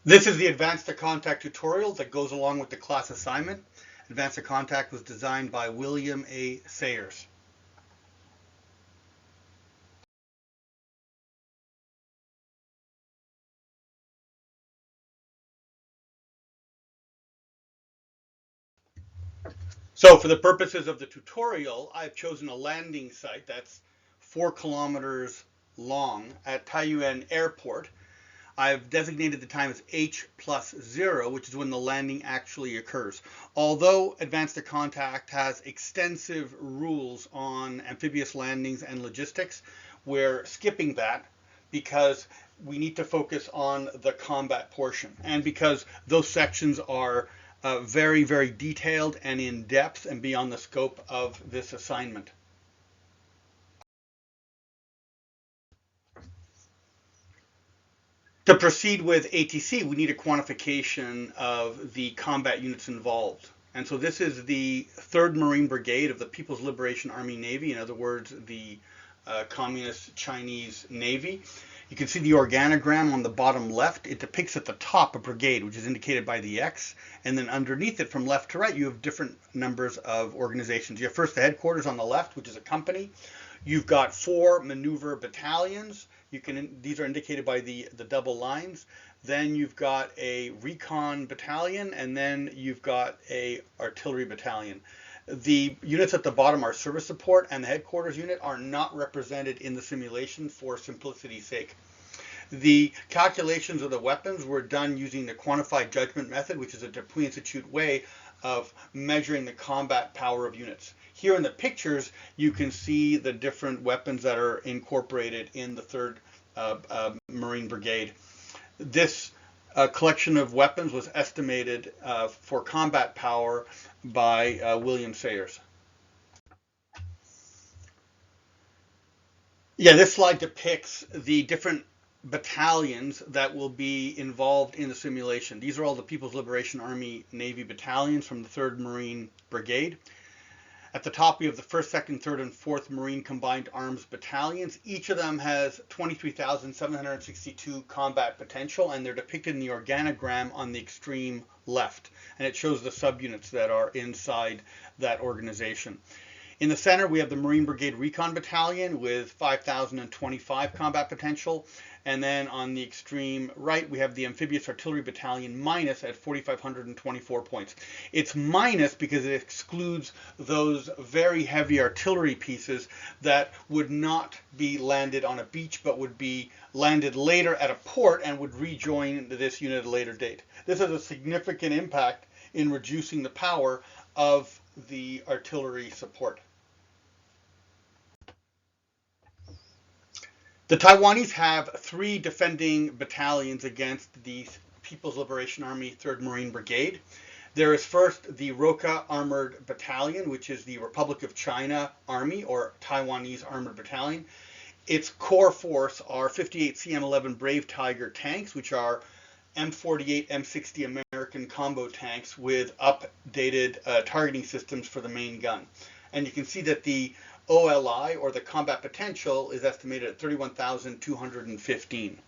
This is the Advanced to Contact tutorial that goes along with the class assignment. Advanced to Contact was designed by William A. Sayers. So for the purposes of the tutorial, I've chosen a landing site that's 4 kilometers long at Taoyuan Airport. I've designated the time as H+0, which is when the landing actually occurs. Although Advanced to Contact has extensive rules on amphibious landings and logistics, we're skipping that because we need to focus on the combat portion, and because those sections are very, very detailed and in depth and beyond the scope of this assignment. To proceed with ATC, we need a quantification of the combat units involved. And so this is the 3rd Marine Brigade of the People's Liberation Army Navy, in other words, the Communist Chinese Navy. You can see the organogram on the bottom left. It depicts at the top a brigade, which is indicated by the X, and then underneath it, from left to right, you have different numbers of organizations. You have first the headquarters on the left, which is a company. You've got 4 maneuver battalions. These are indicated by the double lines. Then you've got a recon battalion, and then you've got a artillery battalion. The units at the bottom are service support, and the headquarters unit are not represented in the simulation for simplicity's sake. The calculations of the weapons were done using the quantified judgment method, which is a Dupuy Institute way of measuring the combat power of units. Here in the pictures, you can see the different weapons that are incorporated in the 3rd Marine Brigade. This collection of weapons was estimated for combat power by William Sayers. Yeah, this slide depicts the different battalions that will be involved in the simulation. These are all the People's Liberation Army Navy battalions from the 3rd Marine Brigade. At the top, we have the 1st, 2nd, 3rd, and 4th Marine Combined Arms Battalions. Each of them has 23,762 combat potential, and they're depicted in the organogram on the extreme left. And it shows the subunits that are inside that organization. In the center, we have the Marine Brigade Recon Battalion with 5,025 combat potential. And then on the extreme right, we have the Amphibious Artillery Battalion minus at 4,524 points. It's minus because it excludes those very heavy artillery pieces that would not be landed on a beach, but would be landed later at a port and would rejoin this unit at a later date. This has a significant impact in reducing the power of the artillery support. The Taiwanese have 3 defending battalions against the People's Liberation Army 3rd Marine Brigade. There is first the Roca Armored Battalion, which is the Republic of China Army, or Taiwanese Armored Battalion. Its core force are 58 CM-11 Brave Tiger tanks, which are M48, M60 American combo tanks with updated targeting systems for the main gun. And you can see that the OLI, or the combat potential, is estimated at 31,215.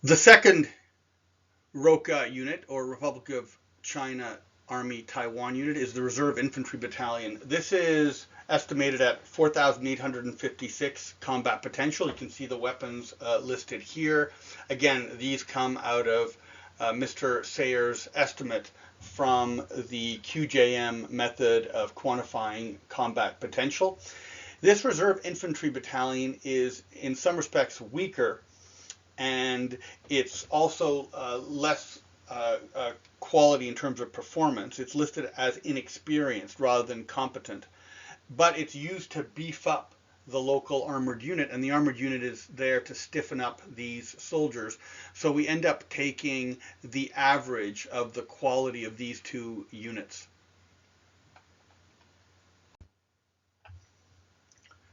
The 2nd ROCA unit, or Republic of China Army Taiwan unit, is the Reserve Infantry Battalion. This is estimated at 4,856 combat potential. You can see the weapons listed here. Again, these come out of Mr. Sayers' estimate from the QJM method of quantifying combat potential. This Reserve Infantry Battalion is in some respects weaker, and it's also less quality in terms of performance. It's listed as inexperienced rather than competent, but it's used to beef up the local armored unit, and the armored unit is there to stiffen up these soldiers. So we end up taking the average of the quality of these 2 units.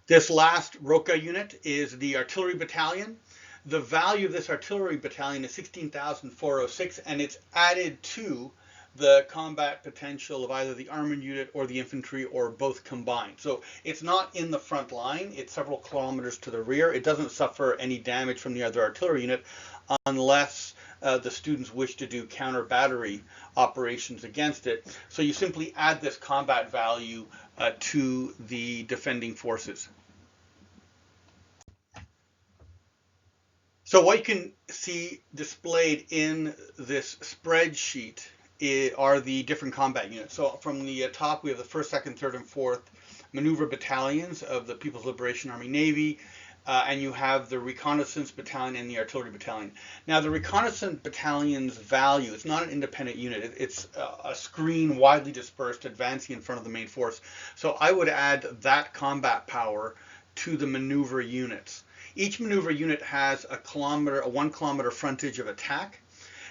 This last ROCA unit is the Artillery Battalion. The value of this Artillery Battalion is 16,406, and it's added to the combat potential of either the armored unit or the infantry or both combined. So it's not in the front line, it's several kilometers to the rear. It doesn't suffer any damage from the other artillery unit unless the students wish to do counter battery operations against it. So you simply add this combat value to the defending forces. So what you can see displayed in this spreadsheet are the different combat units. So from the top, we have the 1st, 2nd, 3rd, and 4th maneuver battalions of the People's Liberation Army Navy, and you have the reconnaissance battalion and the artillery battalion. Now, the reconnaissance battalion's value, it's not an independent unit. It's a screen widely dispersed advancing in front of the main force. So I would add that combat power to the maneuver units. Each maneuver unit has a 1 kilometer frontage of attack.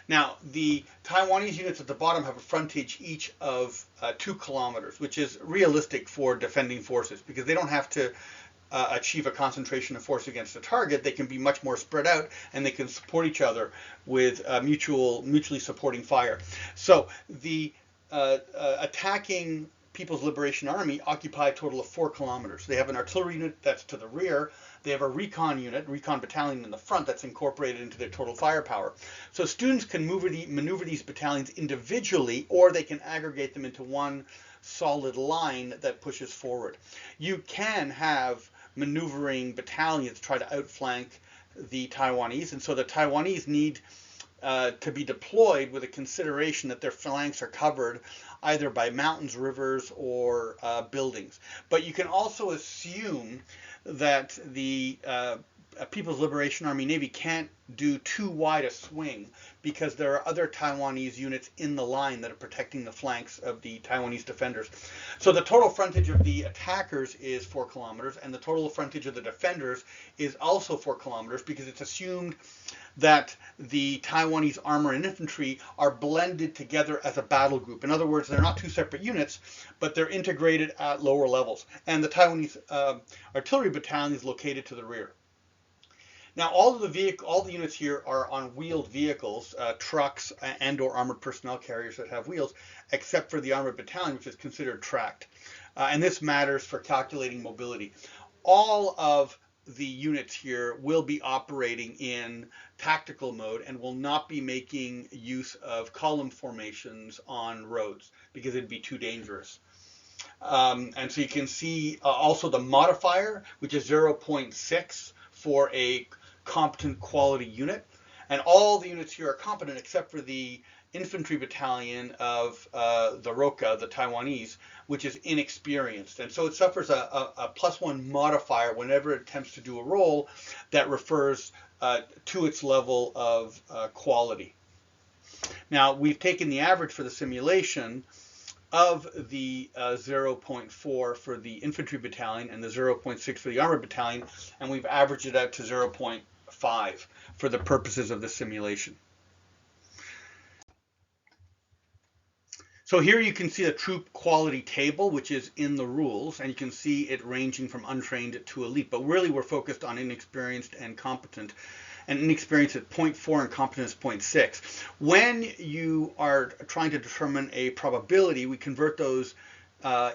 Now, the Taiwanese units at the bottom have a frontage each of 2 kilometers, which is realistic for defending forces because they don't have to achieve a concentration of force against the target. They can be much more spread out, and they can support each other with mutually supporting fire. So the attacking People's Liberation Army occupy a total of 4 kilometers. They have an artillery unit that's to the rear. They have a recon battalion in the front that's incorporated into their total firepower. So students can maneuver these battalions individually, or they can aggregate them into one solid line that pushes forward. You can have maneuvering battalions try to outflank the Taiwanese, and so the Taiwanese need to be deployed with a consideration that their flanks are covered either by mountains, rivers, or buildings. But you can also assume that the People's Liberation Army Navy can't do too wide a swing because there are other Taiwanese units in the line that are protecting the flanks of the Taiwanese defenders. So the total frontage of the attackers is 4 kilometers, and the total frontage of the defenders is also 4 kilometers because it's assumed that the Taiwanese armor and infantry are blended together as a battle group. In other words, they're not 2 separate units, but they're integrated at lower levels. And the Taiwanese artillery battalion is located to the rear. Now, all the units here are on wheeled vehicles, trucks and/or armored personnel carriers that have wheels, except for the armored battalion, which is considered tracked. And this matters for calculating mobility. All of the units here will be operating in tactical mode and will not be making use of column formations on roads because it'd be too dangerous. And so you can see also the modifier, which is 0.6 for a competent quality unit. And all the units here are competent except for the infantry battalion of the Roca, the Taiwanese, which is inexperienced. And so it suffers a +1 modifier whenever it attempts to do a role that refers to its level of quality. Now, we've taken the average for the simulation of the 0.4 for the infantry battalion and the 0.6 for the armored battalion, and we've averaged it out to 0.5 for the purposes of the simulation. So here you can see a troop quality table, which is in the rules, and you can see it ranging from untrained to elite. But really, we're focused on inexperienced and competent. And inexperienced at 0.4 and competent is 0.6. When you are trying to determine a probability, we convert those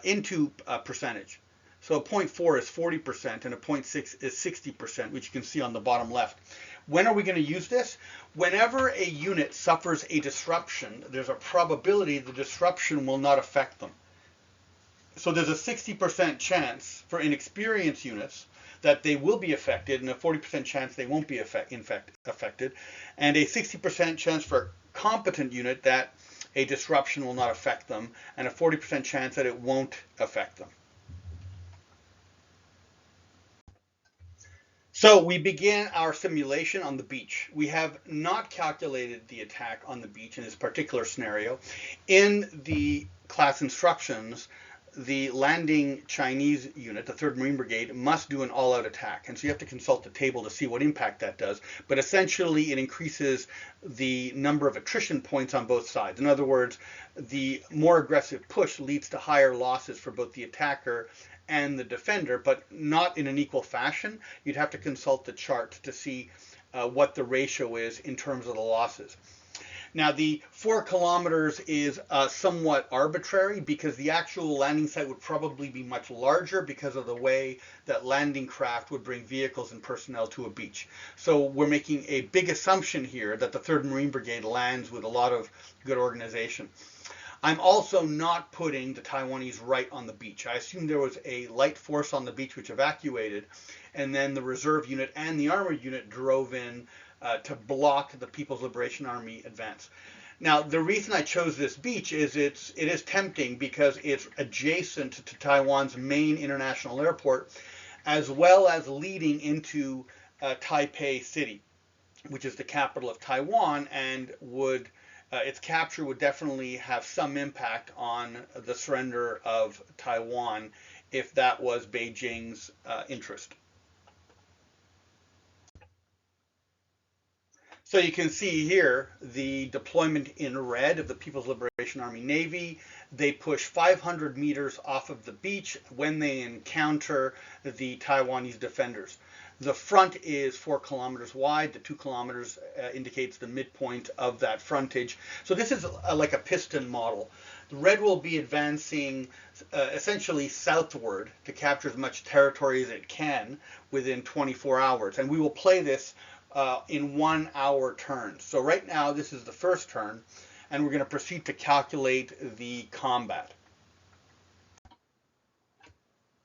into a percentage. So a 0.4 is 40% and a 0.6 is 60%, which you can see on the bottom left. When are we going to use this? Whenever a unit suffers a disruption, there's a probability the disruption will not affect them. So there's a 60% chance for inexperienced units that they will be affected, and a 40% chance they won't be affected, and a 60% chance for a competent unit that a disruption will not affect them, and a 40% chance that it won't affect them. So we begin our simulation on the beach. We have not calculated the attack on the beach in this particular scenario. In the class instructions, the landing Chinese unit, the 3rd Marine Brigade, must do an all-out attack. And so you have to consult the table to see what impact that does. But essentially, it increases the number of attrition points on both sides. In other words, the more aggressive push leads to higher losses for both the attacker and the defender, but not in an equal fashion. You'd have to consult the chart to see what the ratio is in terms of the losses. Now, the 4 kilometers is somewhat arbitrary because the actual landing site would probably be much larger because of the way that landing craft would bring vehicles and personnel to a beach. So we're making a big assumption here that the 3rd Marine Brigade lands with a lot of good organization. I'm also not putting the Taiwanese right on the beach. I assume there was a light force on the beach which evacuated, and then the reserve unit and the armored unit drove in to block the People's Liberation Army advance. Now, the reason I chose this beach is it is tempting because it's adjacent to Taiwan's main international airport, as well as leading into Taipei City, which is the capital of Taiwan, and its capture would definitely have some impact on the surrender of Taiwan if that was Beijing's interest. So you can see here the deployment in red of the People's Liberation Army Navy. They push 500 meters off of the beach when they encounter the Taiwanese defenders. The front is 4 kilometers wide. The 2 kilometers indicates the midpoint of that frontage. So this is like a piston model. The red will be advancing essentially southward to capture as much territory as it can within 24 hours. And we will play this in 1 hour turns. So right now this is the first turn, and we're going to proceed to calculate the combat.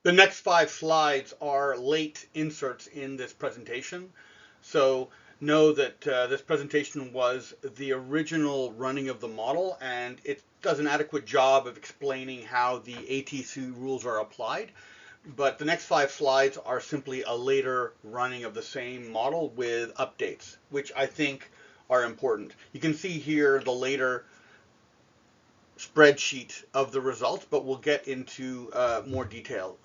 The next 5 slides are late inserts in this presentation. So know that this presentation was the original running of the model, and it does an adequate job of explaining how the ATC rules are applied. But the next 5 slides are simply a later running of the same model with updates, which I think are important. You can see here the later spreadsheet of the results, but we'll get into more detail.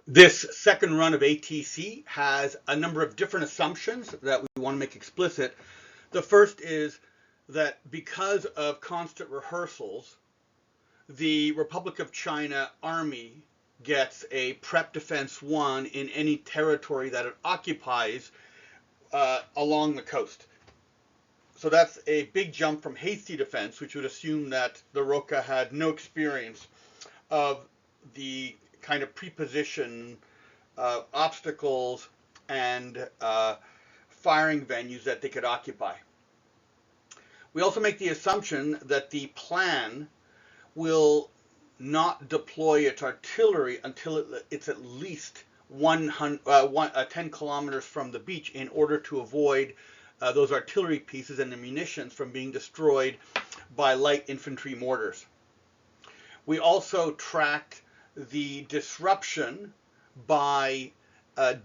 This second run of ATC has a number of different assumptions that we want to make explicit. The first is that because of constant rehearsals, the Republic of China Army gets a Prep Defense 1 in any territory that it occupies along the coast. So that's a big jump from hasty defense, which would assume that the ROCA had no experience of the kind of preposition obstacles and firing venues that they could occupy. We also make the assumption that the plan will not deploy its artillery until it's at least 10 kilometers from the beach in order to avoid those artillery pieces and the munitions from being destroyed by light infantry mortars. We also tracked the disruption by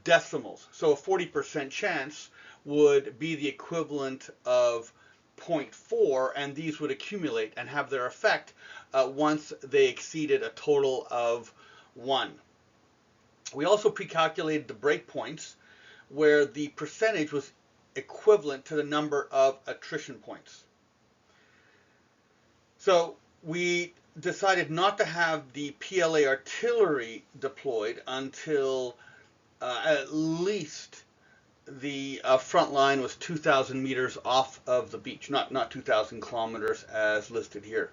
decimals. So a 40% chance would be the equivalent of 0.4, and these would accumulate and have their effect once they exceeded a total of 1. We also pre-calculated the breakpoints where the percentage was equivalent to the number of attrition points. So we decided not to have the PLA artillery deployed until at least the front line was 2,000 meters off of the beach, not 2,000 kilometers as listed here.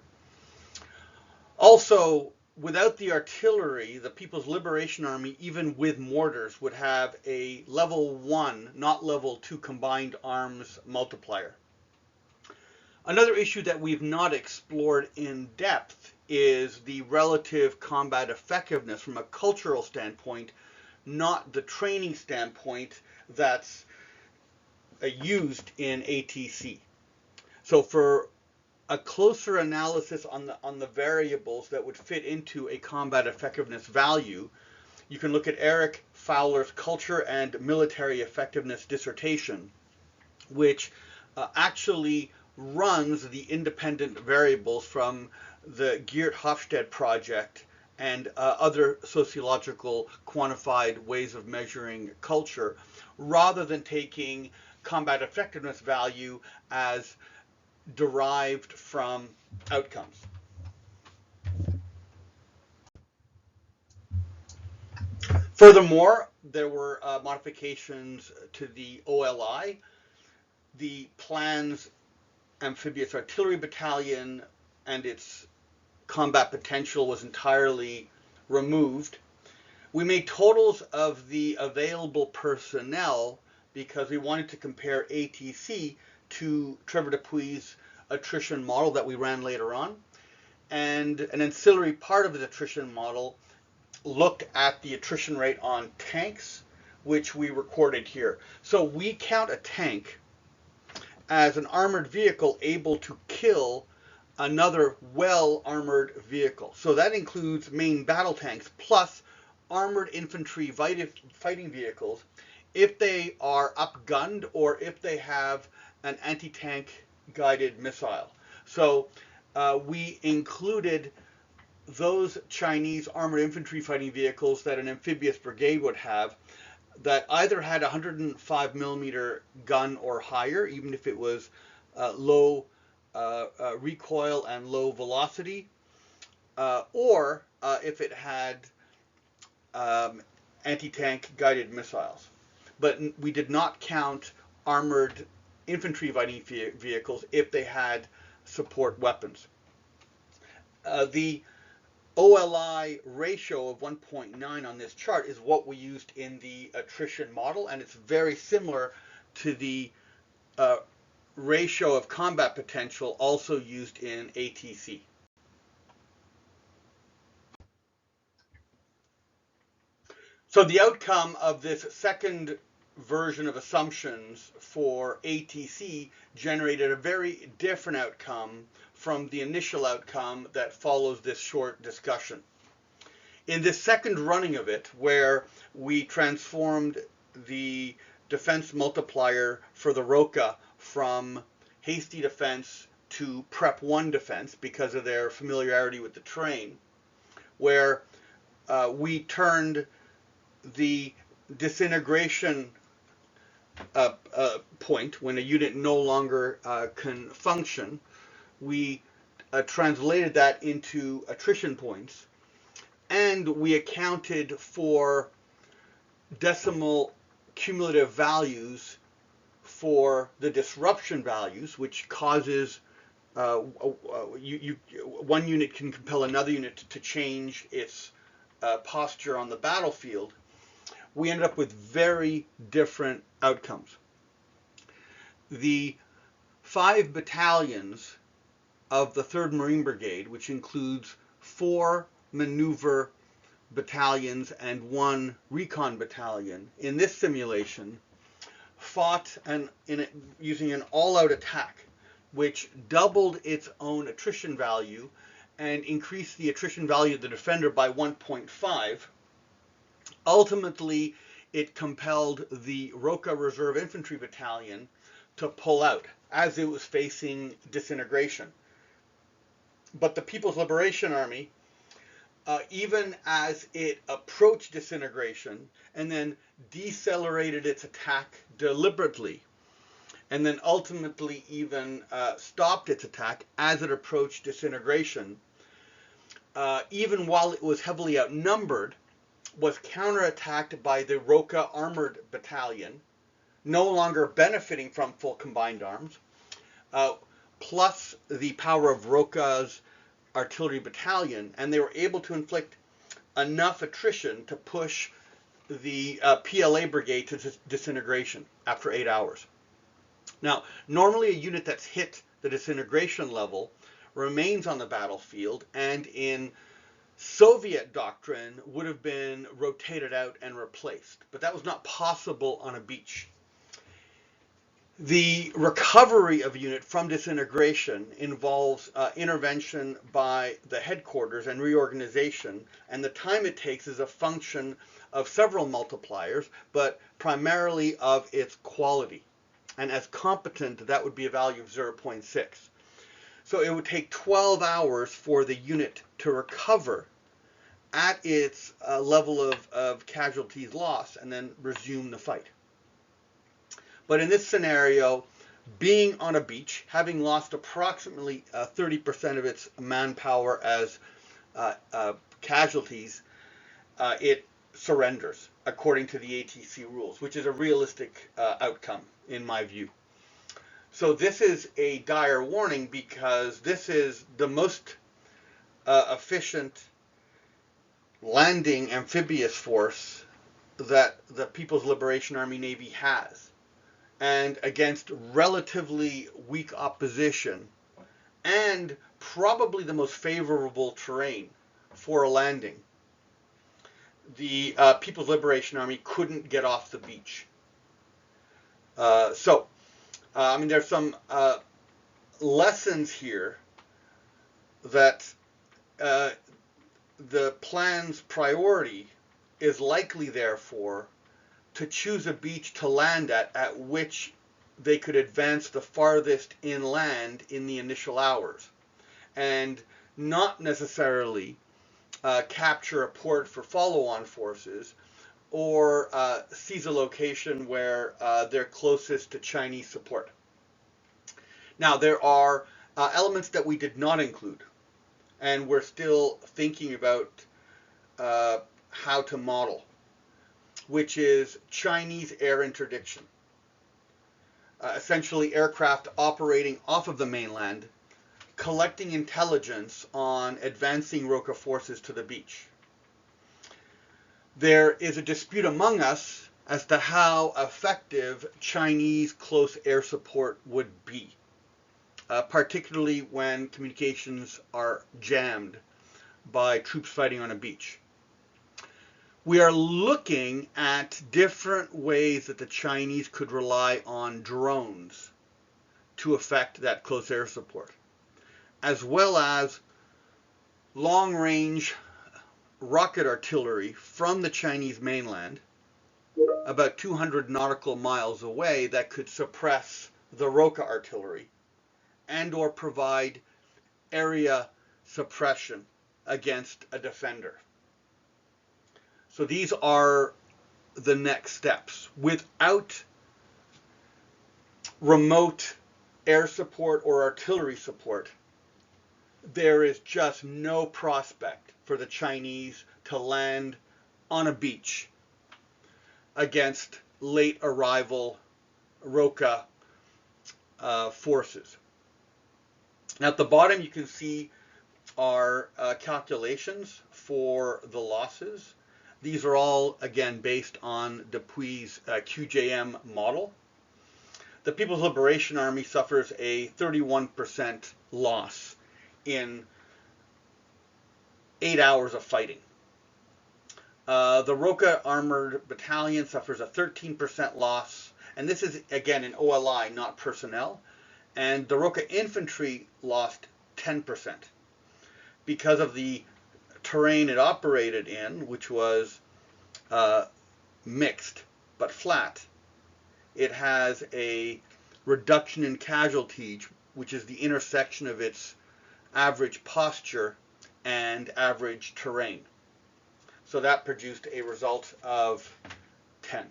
Also, without the artillery, the People's Liberation Army, even with mortars, would have a level 1, not level 2 combined arms multiplier. Another issue that we've not explored in depth is the relative combat effectiveness from a cultural standpoint, not the training standpoint that's used in ATC. So for a closer analysis on the variables that would fit into a combat effectiveness value, you can look at Eric Fowler's Culture and Military Effectiveness dissertation, which actually runs the independent variables from the Geert Hofstede project and other sociological quantified ways of measuring culture, rather than taking combat effectiveness value as derived from outcomes. Furthermore, there were modifications to the OLI. The plan's amphibious artillery battalion and its combat potential was entirely removed. We made totals of the available personnel because we wanted to compare ATC to Trevor Dupuy's attrition model that we ran later on. And an ancillary part of the attrition model looked at the attrition rate on tanks, which we recorded here. So we count a tank as an armored vehicle able to kill another well-armored vehicle. So that includes main battle tanks plus armored infantry fighting vehicles if they are upgunned or if they have an anti-tank guided missile. So we included those Chinese armored infantry fighting vehicles that an amphibious brigade would have that either had a 105 millimeter gun or higher, even if it was low recoil and low velocity, or if it had anti-tank guided missiles. But we did not count armored infantry fighting vehicles if they had support weapons. The OLI ratio of 1.9 on this chart is what we used in the attrition model, and it's very similar to the ratio of combat potential also used in ATC. So the outcome of this second version of assumptions for ATC generated a very different outcome from the initial outcome that follows this short discussion. In this second running of it, where we transformed the defense multiplier for the ROCA from hasty defense to prep 1 defense because of their familiarity with the terrain, where we turned the disintegration point when a unit no longer can function, we translated that into attrition points, and we accounted for decimal cumulative values for the disruption values, which causes one unit can compel another unit to change its posture on the battlefield. We ended up with very different outcomes. The 5 battalions of the 3rd Marine Brigade, which includes 4 maneuver battalions and 1 recon battalion, in this simulation fought using an all-out attack, which doubled its own attrition value and increased the attrition value of the defender by 1.5. Ultimately, it compelled the ROCA Reserve Infantry Battalion to pull out as it was facing disintegration. But the People's Liberation Army, even as it approached disintegration and then decelerated its attack deliberately, and then ultimately even stopped its attack as it approached disintegration, even while it was heavily outnumbered, was counterattacked by the ROCA Armored Battalion, no longer benefiting from full combined arms, plus the power of ROCA's artillery battalion, and they were able to inflict enough attrition to push the PLA brigade to disintegration after 8 hours. Now, normally a unit that's hit the disintegration level remains on the battlefield, and in Soviet doctrine would have been rotated out and replaced, but that was not possible on a beach. The recovery of a unit from disintegration involves intervention by the headquarters and reorganization, and the time it takes is a function of several multipliers, but primarily of its quality. And as competent, that would be a value of 0.6. So it would take 12 hours for the unit to recover at its level of casualties lost and then resume the fight. But in this scenario, being on a beach, having lost approximately 30% of its manpower as casualties, it surrenders according to the ATC rules, which is a realistic outcome in my view. So this is a dire warning because this is the most efficient landing amphibious force that the People's Liberation Army Navy has, and against relatively weak opposition and probably the most favorable terrain for a landing, the People's Liberation Army couldn't get off the beach. I mean, there's some lessons here that the plan's priority is likely, therefore, to choose a beach to land at which they could advance the farthest inland in the initial hours, and not necessarily capture a port for follow-on forces, or seize a location where they're closest to Chinese support. Now, there are elements that we did not include, and we're still thinking about how to model, which is Chinese air interdiction. Essentially, aircraft operating off of the mainland, collecting intelligence on advancing ROCA forces to the beach. There is a dispute among us as to how effective Chinese close air support would be, particularly when communications are jammed by troops fighting on a beach. We are looking at different ways that the Chinese could rely on drones to affect that close air support, as well as long-range rocket artillery from the Chinese mainland, about 200 nautical miles away, that could suppress the ROCA artillery and or provide area suppression against a defender. So these are the next steps. Without remote air support or artillery support, there is just no prospect for the Chinese to land on a beach against late arrival ROCA forces. Now, at the bottom, you can see our calculations for the losses. These are all, again, based on Dupuy's QJM model. The People's Liberation Army suffers a 31% loss in 8 hours of fighting. The ROCA Armored Battalion suffers a 13% loss, and this is, again, in OLI, not personnel. And the ROCA Infantry lost 10% because of the terrain it operated in, which was mixed but flat. It has a reduction in casualties, which is the intersection of its average posture and average terrain. So that produced a result of 10.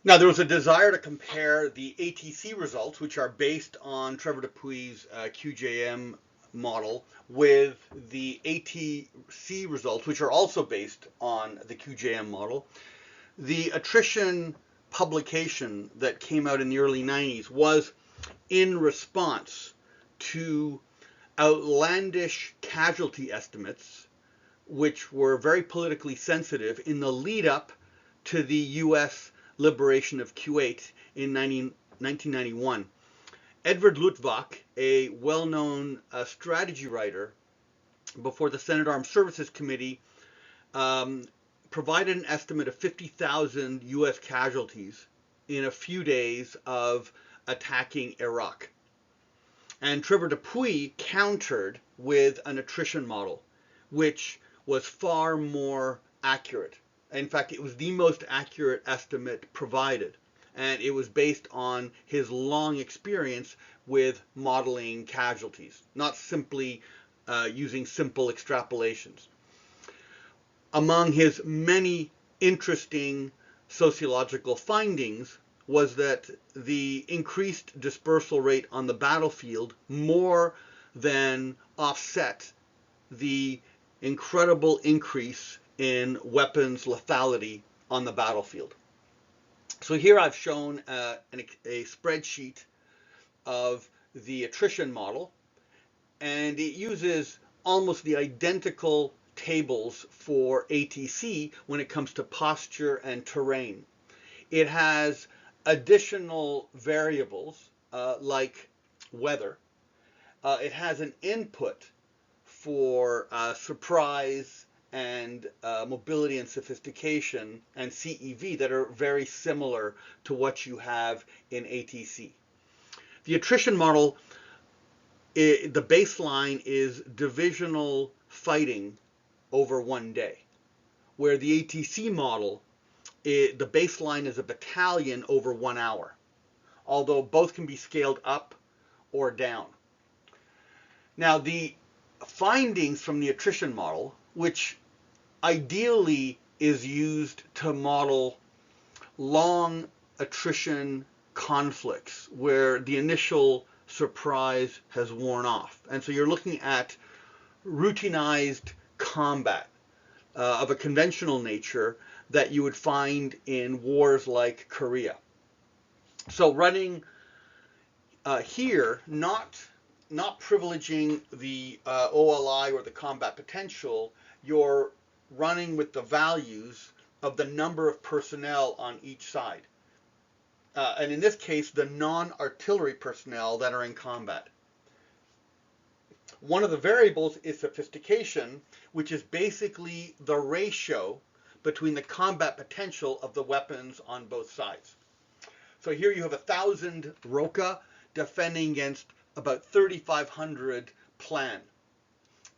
Now, there was a desire to compare the ATC results, which are based on Trevor Dupuy's QJM model, with the ATC results, which are also based on the QJM model. The attrition publication that came out in the early 90s was in response to outlandish casualty estimates, which were very politically sensitive in the lead up to the U.S. liberation of Kuwait in 1991. Edward Luttwak, a well-known strategy writer before the Senate Armed Services Committee, provided an estimate of 50,000 U.S. casualties in a few days of attacking Iraq. And Trevor Dupuy countered with an attrition model, which was far more accurate. In fact, it was the most accurate estimate provided, and it was based on his long experience with modeling casualties, not simply using simple extrapolations. Among his many interesting sociological findings was that the increased dispersal rate on the battlefield more then offset the incredible increase in weapons lethality on the battlefield. So here I've shown a spreadsheet of the attrition model, and it uses almost the identical tables for ATC when it comes to posture and terrain. It has additional variables like weather. It has an input for surprise and mobility and sophistication and CEV that are very similar to what you have in ATC. The attrition model, the baseline is divisional fighting over one day, where the ATC model, the baseline is a battalion over 1 hour, although both can be scaled up or down. Now, the findings from the attrition model, which ideally is used to model long attrition conflicts where the initial surprise has worn off. And so you're looking at routinized combat of a conventional nature that you would find in wars like Korea. So running here, not privileging the OLI or the combat potential, you're running with the values of the number of personnel on each side. And in this case, the non-artillery personnel that are in combat. One of the variables is sophistication, which is basically the ratio between the combat potential of the weapons on both sides. So here you have 1,000 Roca defending against about 3,500 plan.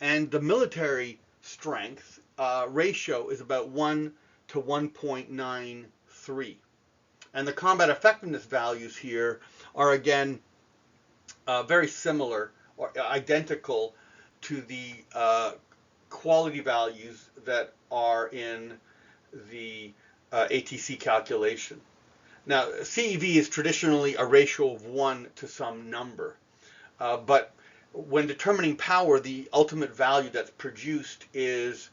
And the military strength ratio is about 1 to 1.93. And the combat effectiveness values here are again very similar or identical to the quality values that are in the ATC calculation. Now, CEV is traditionally a ratio of 1 to some number, but when determining power, the ultimate value that's produced is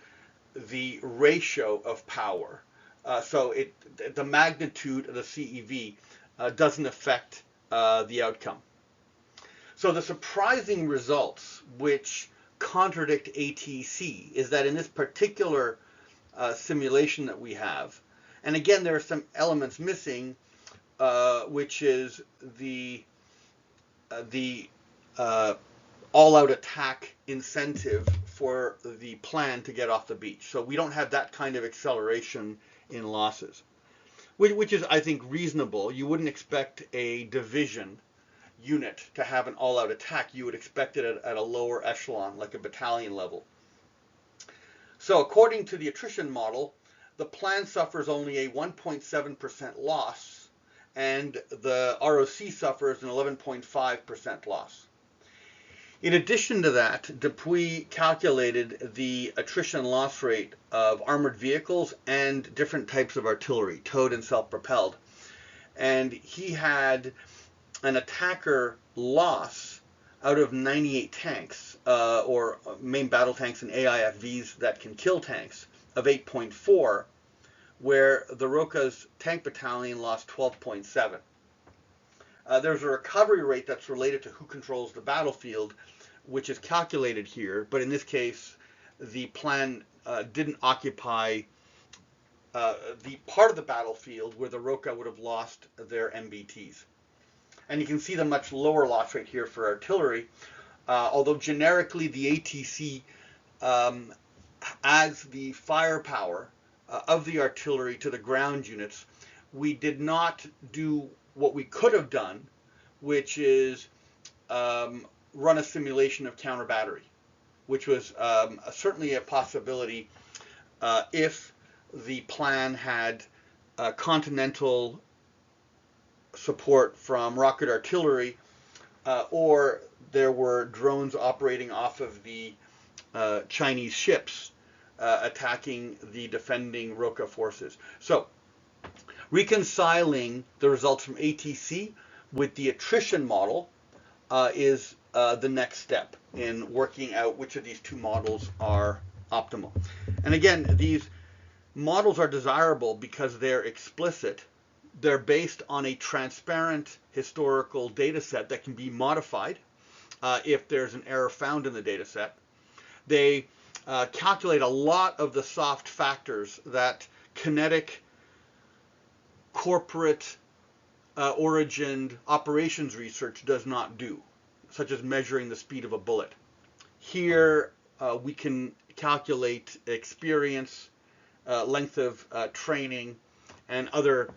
the ratio of power. So the magnitude of the CEV doesn't affect the outcome. So the surprising results which contradict ATC is that in this particular simulation that we have, and again there are some elements missing, which is the all-out attack incentive for the plan to get off the beach. So we don't have that kind of acceleration in losses, which is, I think, reasonable. You wouldn't expect a division unit to have an all-out attack. You would expect it at a lower echelon, like a battalion level. So according to the attrition model, the plan suffers only a 1.7% loss, and the ROC suffers an 11.5% loss. In addition to that, Dupuy calculated the attrition loss rate of armored vehicles and different types of artillery, towed and self-propelled. And he had an attacker loss out of 98 tanks, or main battle tanks and AIFVs that can kill tanks, of 8.4, where the Roca's tank battalion lost 12.7. There's a recovery rate that's related to who controls the battlefield, which is calculated here, but in this case, the plan didn't occupy the part of the battlefield where the Roca would have lost their MBTs. And you can see the much lower loss rate here for artillery, although generically the ATC adds the firepower of the artillery to the ground units. We did not do what we could have done, which is run a simulation of counter battery, which was certainly a possibility if the plan had continental support from rocket artillery, or there were drones operating off of the Chinese ships attacking the defending Roca forces. So reconciling the results from ATC with the attrition model, is the next step in working out which of these two models are optimal. And again, these models are desirable because they're explicit. They're based on a transparent historical data set that can be modified if there's an error found in the data set. They calculate a lot of the soft factors that kinetic, corporate, origined operations research does not do, such as measuring the speed of a bullet. Here we can calculate experience, length of training, and other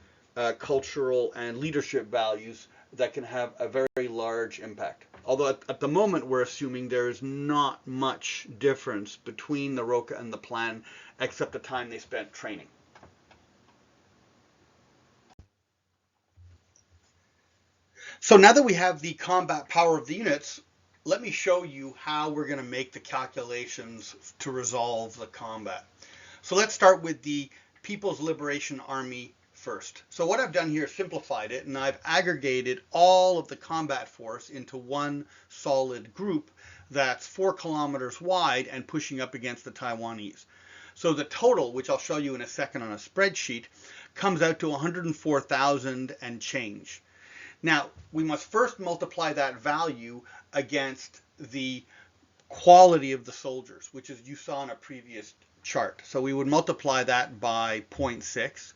cultural and leadership values that can have a very large impact. Although at the moment we're assuming there is not much difference between the ROCA and the plan except the time they spent training. So now that we have the combat power of the units, let me show you how we're going to make the calculations to resolve the combat. So let's start with the People's Liberation Army first. So what I've done here is simplified it, and I've aggregated all of the combat force into one solid group that's 4 kilometers wide and pushing up against the Taiwanese. So the total, which I'll show you in a second on a spreadsheet, comes out to 104,000 and change. Now, we must first multiply that value against the quality of the soldiers, which is you saw in a previous chart. So we would multiply that by 0.6,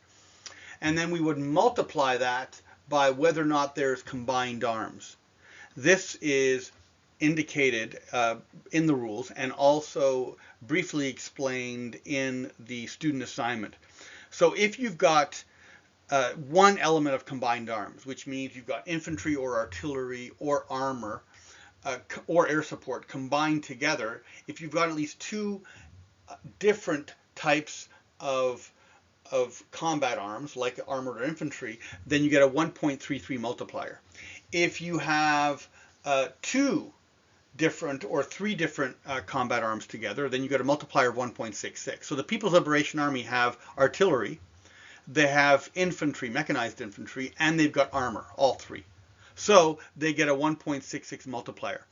and then we would multiply that by whether or not there's combined arms. This is indicated in the rules and also briefly explained in the student assignment. So if you've got one element of combined arms, which means you've got infantry or artillery or armor or air support combined together, if you've got at least two different types of combat arms, like armored or infantry, then you get a 1.33 multiplier. If you have two different or three different combat arms together, then you get a multiplier of 1.66. So the People's Liberation Army have artillery, they have infantry, mechanized infantry, and they've got armor, all three. So they get a 1.66 multiplier.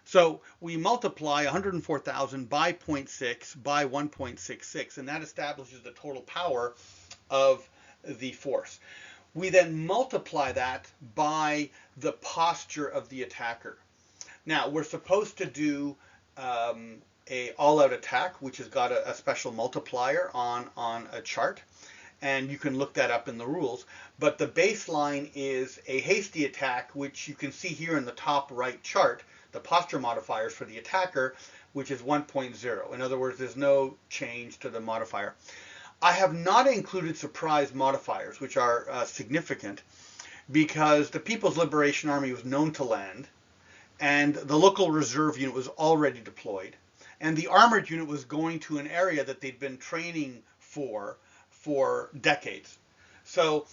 So we multiply 104,000 by 0.6 by 1.66, and that establishes the total power of the force. We then multiply that by the posture of the attacker. Now, we're supposed to do a all-out attack, which has got a special multiplier on a chart, and you can look that up in the rules. But the baseline is a hasty attack, which you can see here in the top right chart, the posture modifiers for the attacker, which is 1.0. In other words, there's no change to the modifier. I have not included surprise modifiers, which are significant, because the People's Liberation Army was known to land, and the local reserve unit was already deployed, and the armored unit was going to an area that they'd been training for decades. So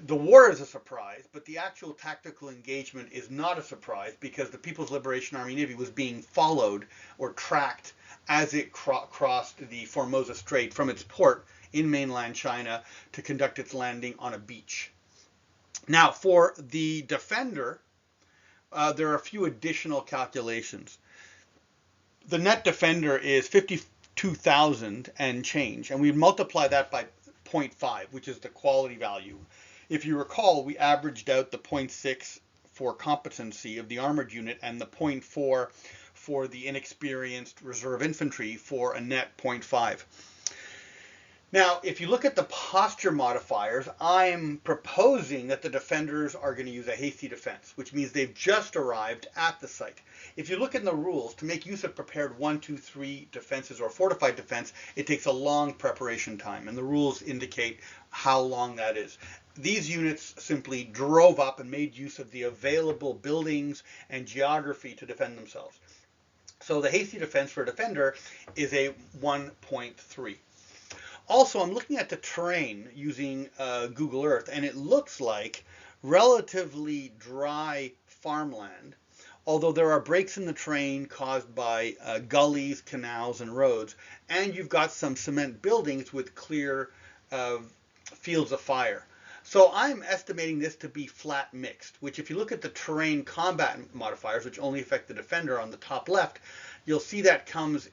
the war is a surprise, but the actual tactical engagement is not a surprise because the People's Liberation Army Navy was being followed or tracked as it crossed the Formosa Strait from its port in mainland China to conduct its landing on a beach. Now, for the defender, there are a few additional calculations. The net defender is 52,000 and change, and we multiply that by 0.5, which is the quality value. If you recall, we averaged out the 0.6 for competency of the armored unit and the 0.4 for the inexperienced reserve infantry for a net 0.5. Now, if you look at the posture modifiers, I'm proposing that the defenders are going to use a hasty defense, which means they've just arrived at the site. If you look in the rules, to make use of prepared 1, 2, 3 defenses or fortified defense, it takes a long preparation time, and the rules indicate how long that is. These units simply drove up and made use of the available buildings and geography to defend themselves. So the hasty defense for a defender is a 1.3. Also, I'm looking at the terrain using Google Earth, and it looks like relatively dry farmland, although there are breaks in the terrain caused by gullies, canals, and roads, and you've got some cement buildings with clear fields of fire. So I'm estimating this to be flat mixed, which if you look at the terrain combat modifiers, which only affect the defender on the top left, you'll see that comes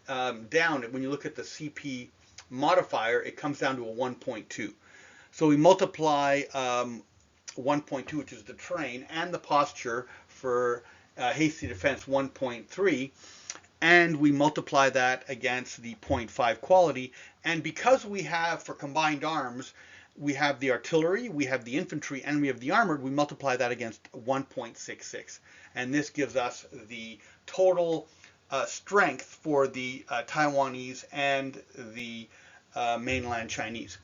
down. When you look at the CP modifier, it comes down to a 1.2. So we multiply 1.2, which is the terrain, and the posture for hasty defense 1.3, and we multiply that against the 0.5 quality. And because we have, for combined arms, we have the artillery, we have the infantry, and we have the armored, we multiply that against 1.66. And this gives us the total strength for the Taiwanese and the mainland Chinese.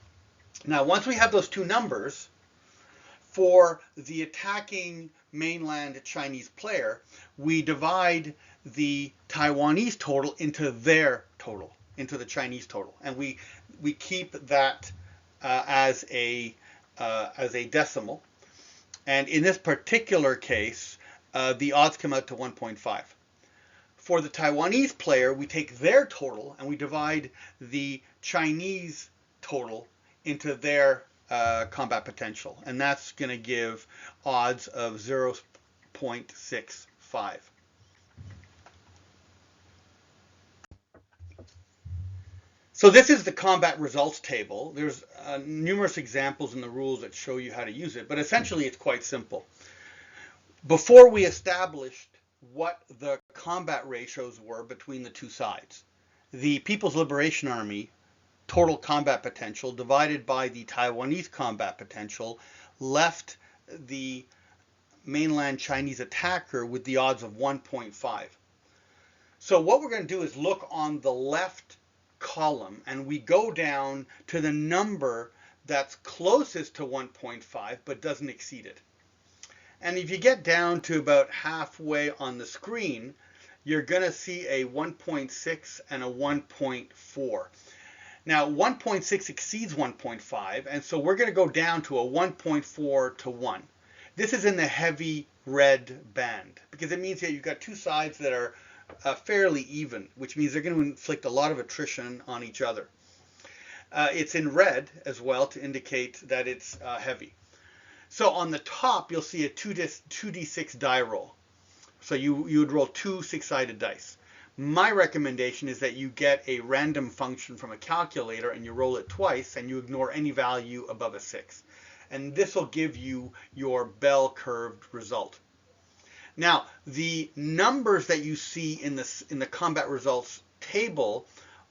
Now, once we have those two numbers, for the attacking mainland Chinese player, we divide the Taiwanese total into their total, into the Chinese total. And we keep that as a decimal, and in this particular case, the odds come out to 1.5. For the Taiwanese player, we take their total and we divide the Chinese total into their combat potential, and that's going to give odds of 0.65. So this is the combat results table. There's numerous examples in the rules that show you how to use it, but essentially it's quite simple. Before we established what the combat ratios were between the two sides, the People's Liberation Army total combat potential divided by the Taiwanese combat potential left the mainland Chinese attacker with the odds of 1.5. So what we're going to do is look on the left column, and we go down to the number that's closest to 1.5 but doesn't exceed it. And if you get down to about halfway on the screen, you're going to see a 1.6 and a 1.4. Now 1.6 exceeds 1.5, and so we're going to go down to a 1.4 to 1. This is in the heavy red band because it means that you've got two sides that are fairly even, which means they're going to inflict a lot of attrition on each other. It's in red as well to indicate that it's heavy. So on the top, you'll see a 2d6 die roll. So you would roll two six-sided dice. My recommendation is that you get a random function from a calculator and you roll it twice and you ignore any value above a 6. And this will give you your bell-curved result. Now, the numbers that you see in the combat results table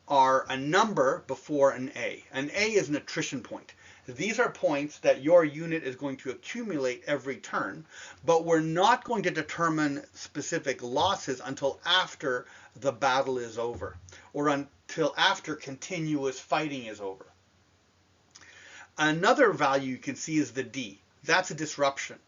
are a number before an A. An A is an attrition point. These are points that your unit is going to accumulate every turn, but we're not going to determine specific losses until after the battle is over, or until after continuous fighting is over. Another value you can see is the D. That's a disruption.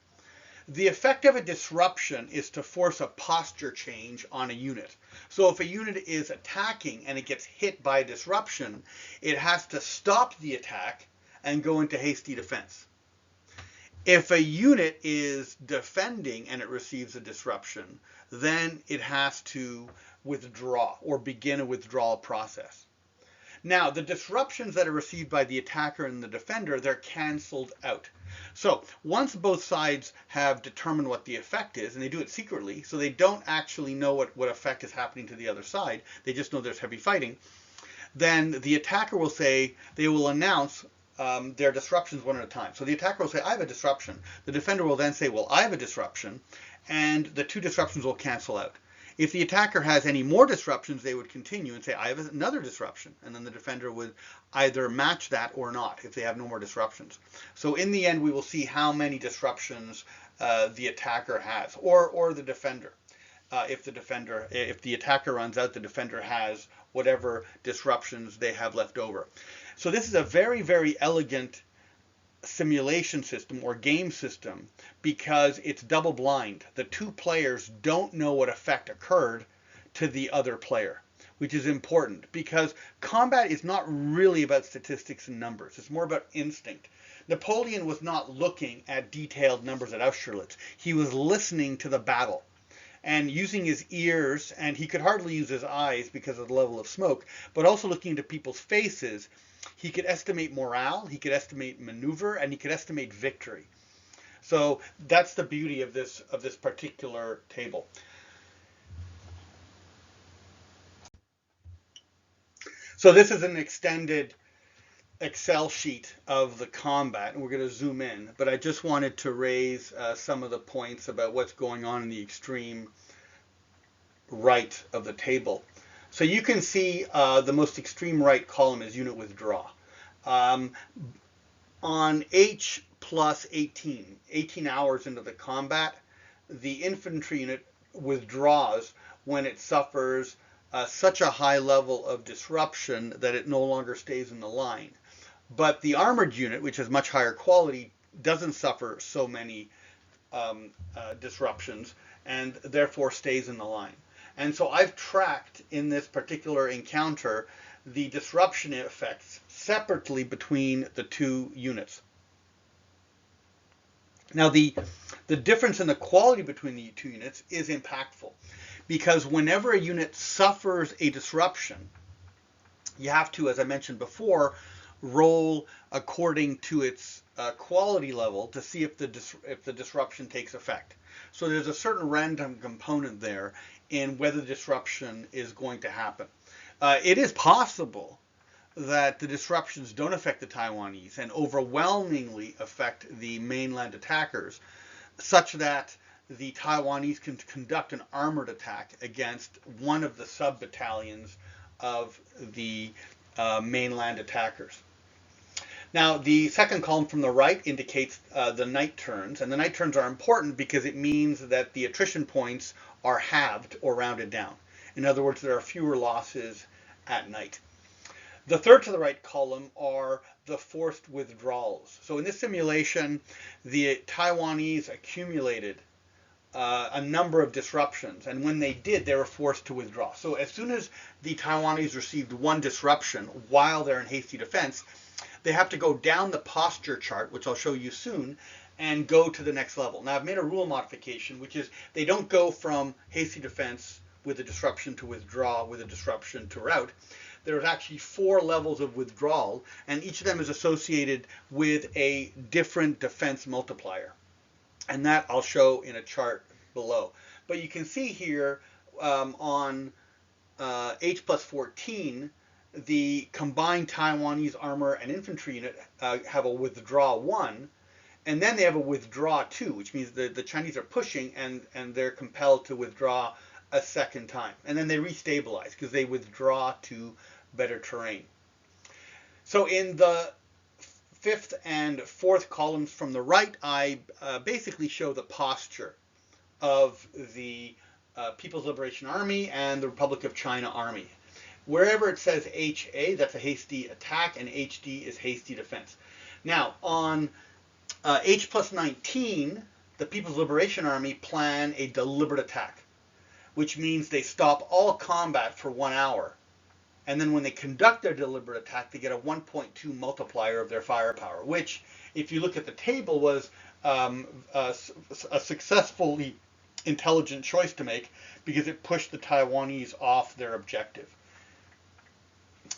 The effect of a disruption is to force a posture change on a unit. So if a unit is attacking and it gets hit by a disruption, it has to stop the attack and go into hasty defense. If a unit is defending and it receives a disruption, then it has to withdraw or begin a withdrawal process. Now, the disruptions that are received by the attacker and the defender, they're canceled out. So once both sides have determined what the effect is, and they do it secretly, so they don't actually know what effect is happening to the other side, they just know there's heavy fighting, then the attacker will say, they will announce their disruptions one at a time. So the attacker will say, I have a disruption. The defender will then say, well, I have a disruption, and the two disruptions will cancel out. If the attacker has any more disruptions, they would continue and say, I have another disruption. And then the defender would either match that or not if they have no more disruptions. So in the end, we will see how many disruptions the attacker has, or the defender. If the attacker runs out, the defender has whatever disruptions they have left over. So this is a very, very elegant simulation system or game system because it's double blind. The two players don't know what effect occurred to the other player, which is important because combat is not really about statistics and numbers. It's more about instinct. Napoleon was not looking at detailed numbers at Austerlitz. He was listening to the battle and using his ears, and he could hardly use his eyes because of the level of smoke, but also looking into people's faces. He could estimate morale, he could estimate maneuver, and he could estimate victory. So that's the beauty of this particular table. So this is an extended Excel sheet of the combat, and we're going to zoom in, but I just wanted to raise some of the points about what's going on in the extreme right of the table. So you can see the most extreme right column is unit withdraw. On H plus 18 hours into the combat, the infantry unit withdraws when it suffers such a high level of disruption that it no longer stays in the line. But the armored unit, which is much higher quality, doesn't suffer so many disruptions and therefore stays in the line. And so I've tracked in this particular encounter the disruption effects separately between the two units. Now the difference in the quality between the two units is impactful, because whenever a unit suffers a disruption, you have to, as I mentioned before, roll according to its quality level to see if the disruption takes effect. So there's a certain random component there in whether the disruption is going to happen. It is possible that the disruptions don't affect the Taiwanese and overwhelmingly affect the mainland attackers, such that the Taiwanese can conduct an armored attack against one of the sub-battalions of the mainland attackers. Now, the second column from the right indicates the night turns, and the night turns are important because it means that the attrition points are halved or rounded down. In other words, there are fewer losses at night. The third to the right column are the forced withdrawals. So in this simulation, the Taiwanese accumulated a number of disruptions, and when they did, they were forced to withdraw. So as soon as the Taiwanese received one disruption while they're in hasty defense, they have to go down the posture chart, which I'll show you soon, and go to the next level. Now I've made a rule modification, which is they don't go from hasty defense with a disruption to withdraw with a disruption to rout. There's actually 4 levels of withdrawal, and each of them is associated with a different defense multiplier. And that I'll show in a chart below. But you can see here on H plus 14, the combined Taiwanese armor and infantry unit have a withdraw 1, and then they have a withdraw 2, which means the Chinese are pushing and they're compelled to withdraw a second time. And then they restabilize because they withdraw to better terrain. So in the 5th and 4th columns from the right, I basically show the posture of the People's Liberation Army and the Republic of China Army. Wherever it says HA, that's a hasty attack, and HD is hasty defense. Now, on H plus 19, the People's Liberation Army plan a deliberate attack, which means they stop all combat for 1 hour. And then when they conduct their deliberate attack, they get a 1.2 multiplier of their firepower, which, if you look at the table, was a successfully intelligent choice to make because it pushed the Taiwanese off their objective.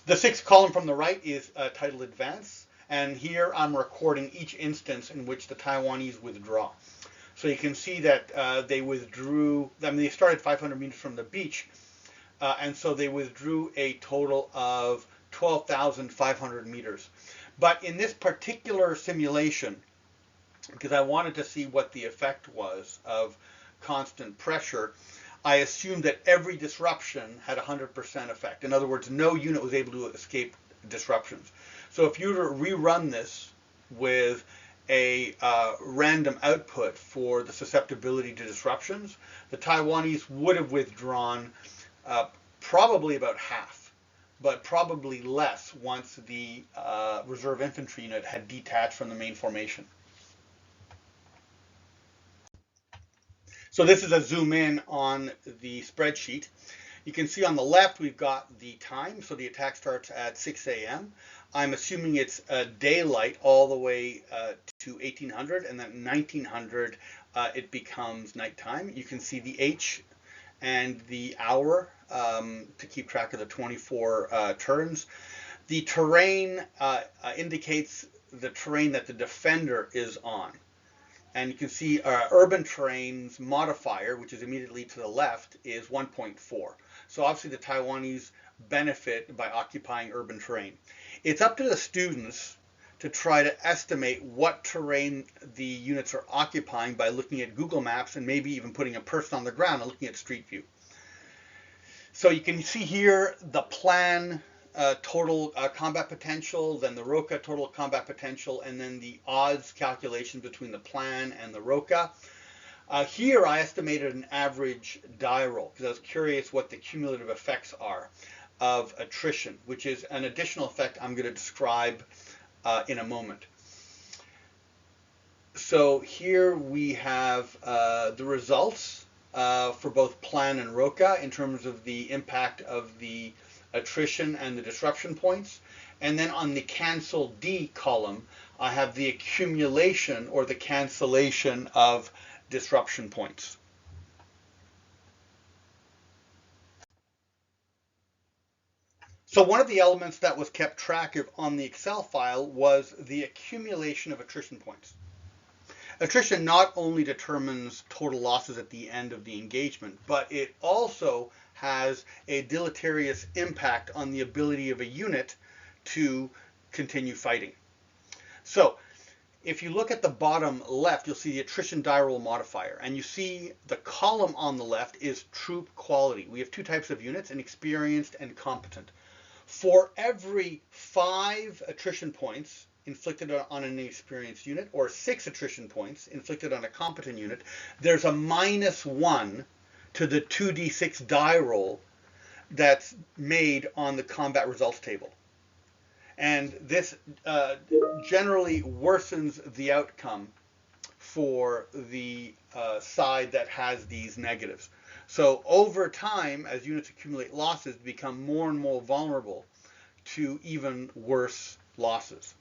The 6th column from the right is titled Advance, and here I'm recording each instance in which the Taiwanese withdraw. So you can see that they withdrew, I mean, they started 500 meters from the beach, and so they withdrew a total of 12,500 meters. But in this particular simulation, because I wanted to see what the effect was of constant pressure, I assumed that every disruption had 100% effect. In other words, no unit was able to escape disruptions. So if you were to rerun this with a random output for the susceptibility to disruptions, the Taiwanese would have withdrawn probably about half, but probably less once the reserve infantry unit had detached from the main formation. So this is a zoom in on the spreadsheet. You can see on the left we've got the time, so the attack starts at 6 a.m. I'm assuming it's daylight all the way to 1800, and then 1900 it becomes nighttime. You can see the H and the hour to keep track of the 24 turns. The terrain indicates the terrain that the defender is on. And you can see urban terrain's modifier, which is immediately to the left, is 1.4. So obviously the Taiwanese benefit by occupying urban terrain. It's up to the students to try to estimate what terrain the units are occupying by looking at Google Maps and maybe even putting a person on the ground and looking at Street View. So you can see here the plan total combat potential, then the ROCA total combat potential, and then the odds calculation between the plan and the ROCA. Here I estimated an average die roll because I was curious what the cumulative effects are of attrition, which is an additional effect I'm going to describe in a moment. So here we have the results for both plan and ROCA in terms of the impact of the attrition and the disruption points. And then on the cancel D column, I have the accumulation or the cancellation of disruption points. So one of the elements that was kept track of on the Excel file was the accumulation of attrition points. Attrition not only determines total losses at the end of the engagement, but it also has a deleterious impact on the ability of a unit to continue fighting. So if you look at the bottom left, you'll see the attrition die roll modifier, and you see the column on the left is troop quality. We have two types of units, an experienced and competent. For every 5 attrition points inflicted on an experienced unit, or 6 attrition points inflicted on a competent unit, there's a -1 to the 2d6 die roll that's made on the combat results table. And this generally worsens the outcome for the side that has these negatives. So over time, as units accumulate losses, they become more and more vulnerable to even worse losses.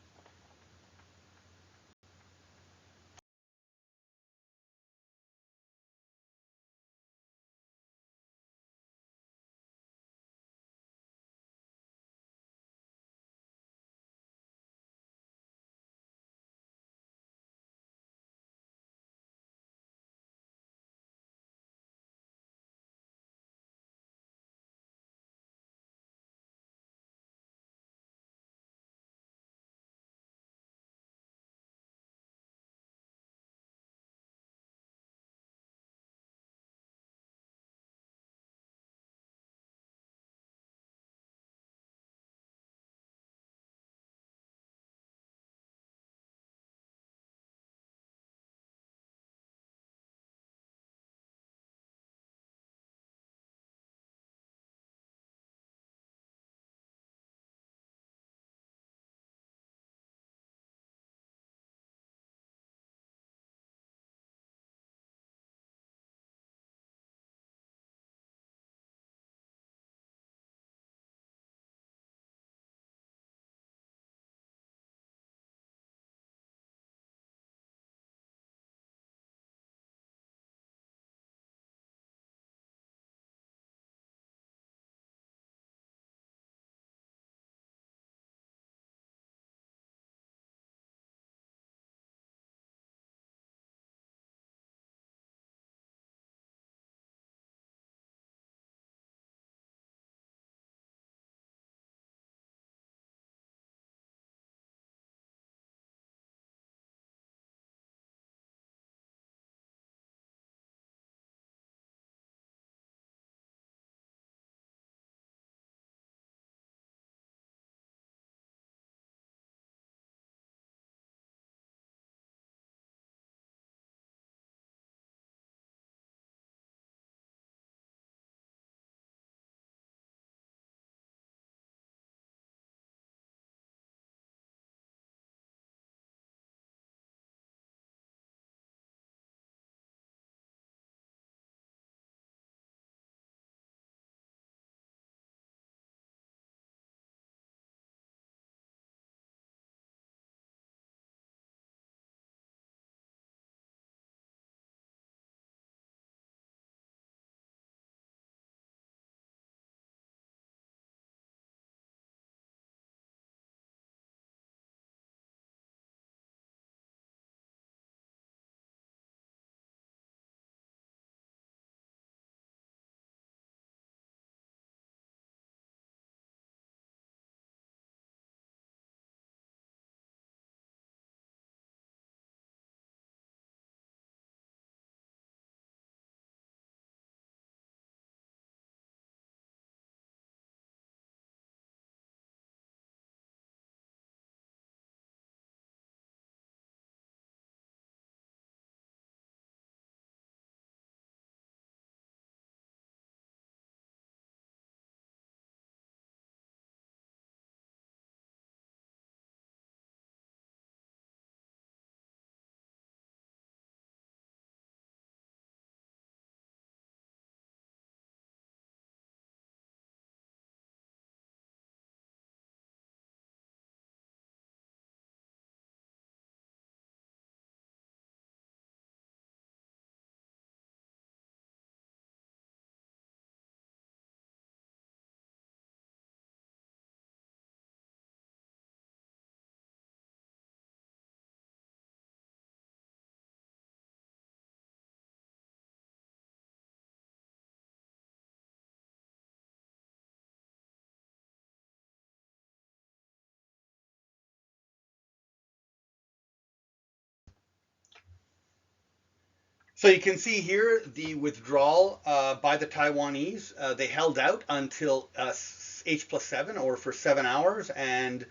So you can see here the withdrawal by the Taiwanese. They held out until H+7, or for 7 hours, and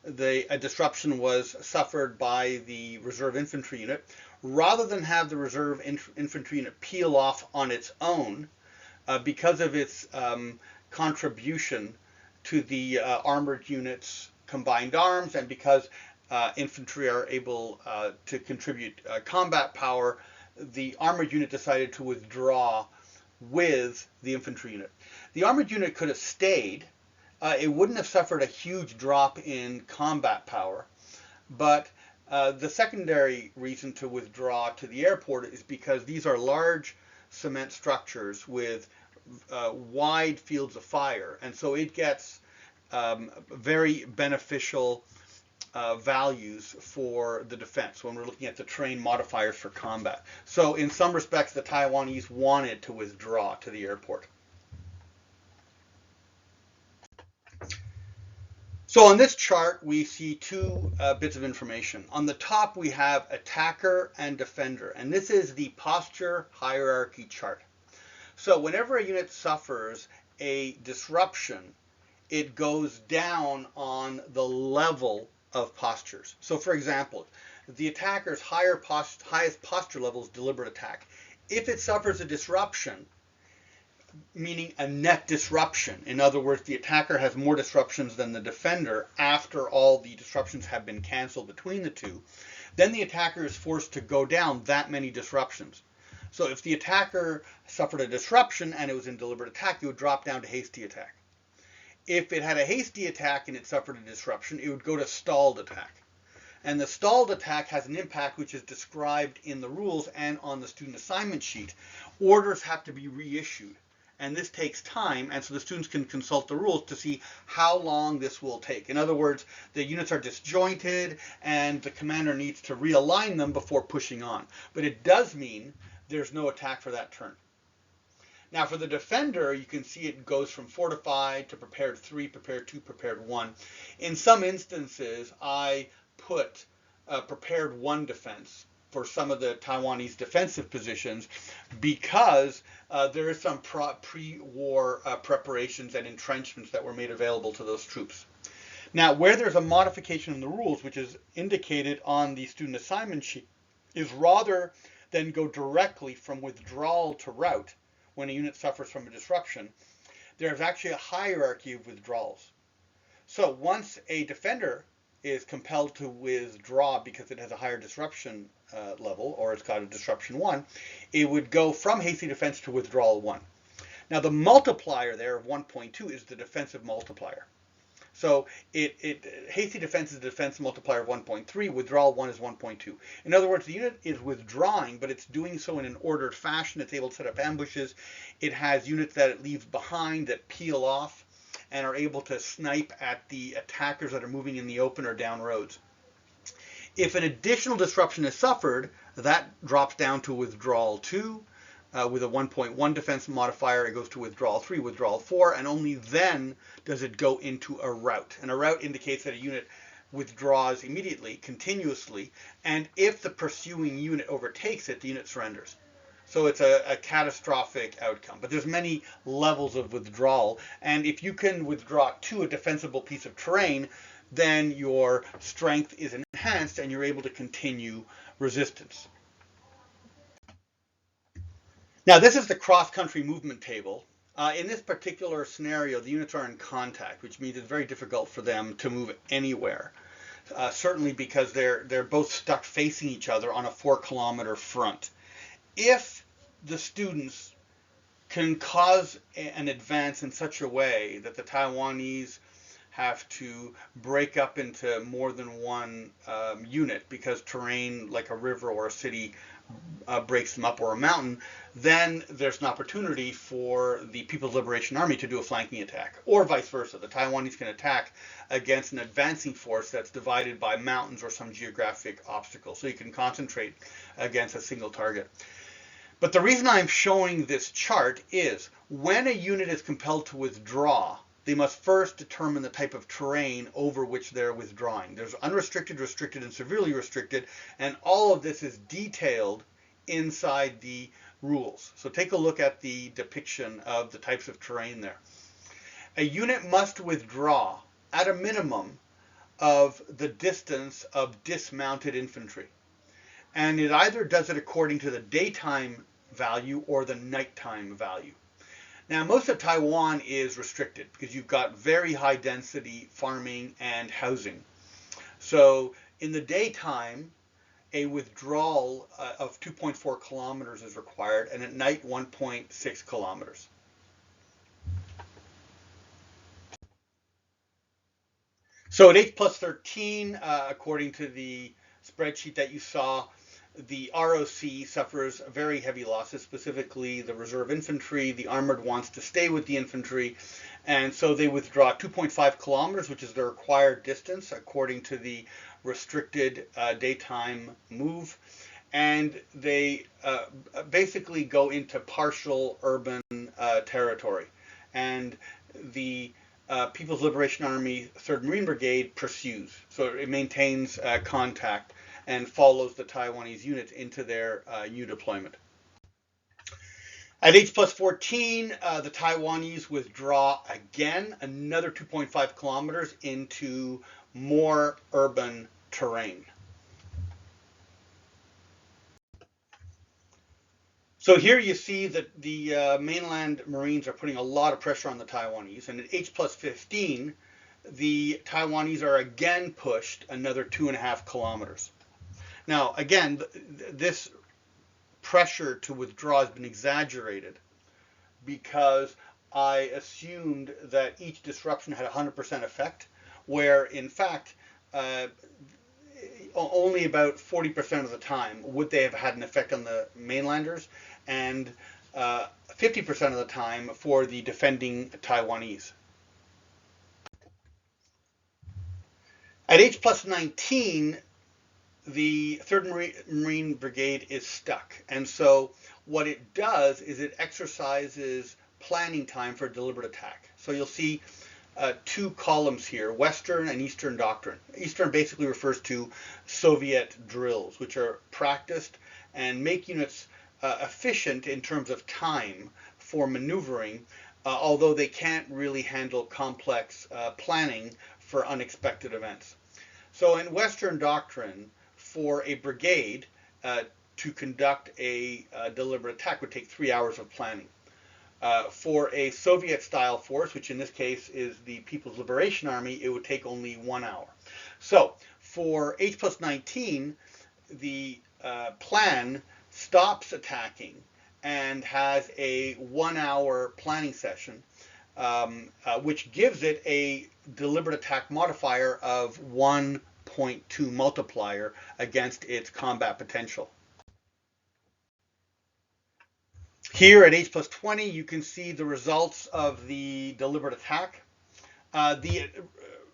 a disruption was suffered by the reserve infantry unit. Rather than have the reserve infantry unit peel off on its own, because of its contribution to the armored units' combined arms, and because infantry are able to contribute combat power, the armored unit decided to withdraw with the infantry unit. The armored unit could have stayed. It wouldn't have suffered a huge drop in combat power, but the secondary reason to withdraw to the airport is because these are large cement structures with wide fields of fire, and so it gets very beneficial values for the defense when we're looking at the terrain modifiers for combat. So in some respects, the Taiwanese wanted to withdraw to the airport. So on this chart, we see two bits of information. On the top, we have attacker and defender, and this is the posture hierarchy chart. So whenever a unit suffers a disruption, it goes down on the level of postures. So for example, the attacker's highest posture level is deliberate attack. If it suffers a disruption, meaning a net disruption, in other words, the attacker has more disruptions than the defender after all the disruptions have been canceled between the two, then the attacker is forced to go down that many disruptions. So if the attacker suffered a disruption and it was in deliberate attack, it would drop down to hasty attack. If it had a hasty attack and it suffered a disruption, it would go to stalled attack. And the stalled attack has an impact which is described in the rules and on the student assignment sheet. Orders have to be reissued, and this takes time, and so the students can consult the rules to see how long this will take. In other words, the units are disjointed and the commander needs to realign them before pushing on. But it does mean there's no attack for that turn. Now for the defender, you can see it goes from fortified to prepared 3, prepared 2, prepared 1. In some instances, I put prepared 1 defense for some of the Taiwanese defensive positions because there is some pre-war preparations and entrenchments that were made available to those troops. Now, where there's a modification in the rules, which is indicated on the student assignment sheet, is rather than go directly from withdrawal to rout, when a unit suffers from a disruption, there's actually a hierarchy of withdrawals. So once a defender is compelled to withdraw because it has a higher disruption level, or it's got a disruption 1, it would go from hasty defense to withdrawal 1. Now the multiplier there of 1.2 is the defensive multiplier. So hasty defense is a defense multiplier of 1.3, withdrawal 1 is 1.2. In other words, the unit is withdrawing, but it's doing so in an ordered fashion. It's able to set up ambushes. It has units that it leaves behind that peel off and are able to snipe at the attackers that are moving in the open or down roads. If an additional disruption is suffered, that drops down to withdrawal 2. With a 1.1 defense modifier, it goes to withdrawal 3, withdrawal 4, and only then does it go into a rout. And a rout indicates that a unit withdraws immediately, continuously, and if the pursuing unit overtakes it, the unit surrenders. So it's a catastrophic outcome. But there's many levels of withdrawal, and if you can withdraw to a defensible piece of terrain, then your strength is enhanced and you're able to continue resistance. Now this is the cross-country movement table. In this particular scenario, the units are in contact, which means it's very difficult for them to move anywhere. Certainly because they're both stuck facing each other on a 4-kilometer front. If the students can cause an advance in such a way that the Taiwanese have to break up into more than one unit because terrain like a river or a city breaks them up, or a mountain, then there's an opportunity for the People's Liberation Army to do a flanking attack, or vice versa. The Taiwanese can attack against an advancing force that's divided by mountains or some geographic obstacle, so you can concentrate against a single target. But the reason I'm showing this chart is when a unit is compelled to withdraw, they must first determine the type of terrain over which they're withdrawing. There's unrestricted, restricted, and severely restricted, and all of this is detailed inside the rules. So take a look at the depiction of the types of terrain there. A unit must withdraw at a minimum of the distance of dismounted infantry. And it either does it according to the daytime value or the nighttime value. Now, most of Taiwan is restricted because you've got very high density farming and housing. So in the daytime, a withdrawal of 2.4 kilometers is required, and at night 1.6 kilometers. So at H+13, according to the spreadsheet that you saw, the ROC suffers very heavy losses, specifically the reserve infantry. The armored wants to stay with the infantry, and so they withdraw 2.5 kilometers, which is the required distance according to the restricted daytime move. And they basically go into partial urban territory. And the People's Liberation Army 3rd Marine Brigade pursues. So it maintains contact and follows the Taiwanese units into their U deployment. At H+14, the Taiwanese withdraw again, another 2.5 kilometers into more urban terrain. So here you see that the mainland Marines are putting a lot of pressure on the Taiwanese, and at H+15, the Taiwanese are again pushed another 2.5 kilometers. Now, again, this pressure to withdraw has been exaggerated because I assumed that each disruption had 100% effect, where in fact, only about 40% of the time would they have had an effect on the mainlanders, and 50% of the time for the defending Taiwanese. At H+19, the 3rd Marine Brigade is stuck. And so what it does is it exercises planning time for a deliberate attack. So you'll see two columns here, Western and Eastern doctrine. Eastern basically refers to Soviet drills, which are practiced and make units efficient in terms of time for maneuvering, although they can't really handle complex planning for unexpected events. So in Western doctrine, for a brigade to conduct a deliberate attack would take 3 hours of planning. For a Soviet-style force, which in this case is the People's Liberation Army, it would take only 1 hour. So for H+19, the plan stops attacking and has a 1 hour planning session, which gives it a deliberate attack modifier of 1.2 multiplier against its combat potential. Here at H+20, you can see the results of the deliberate attack.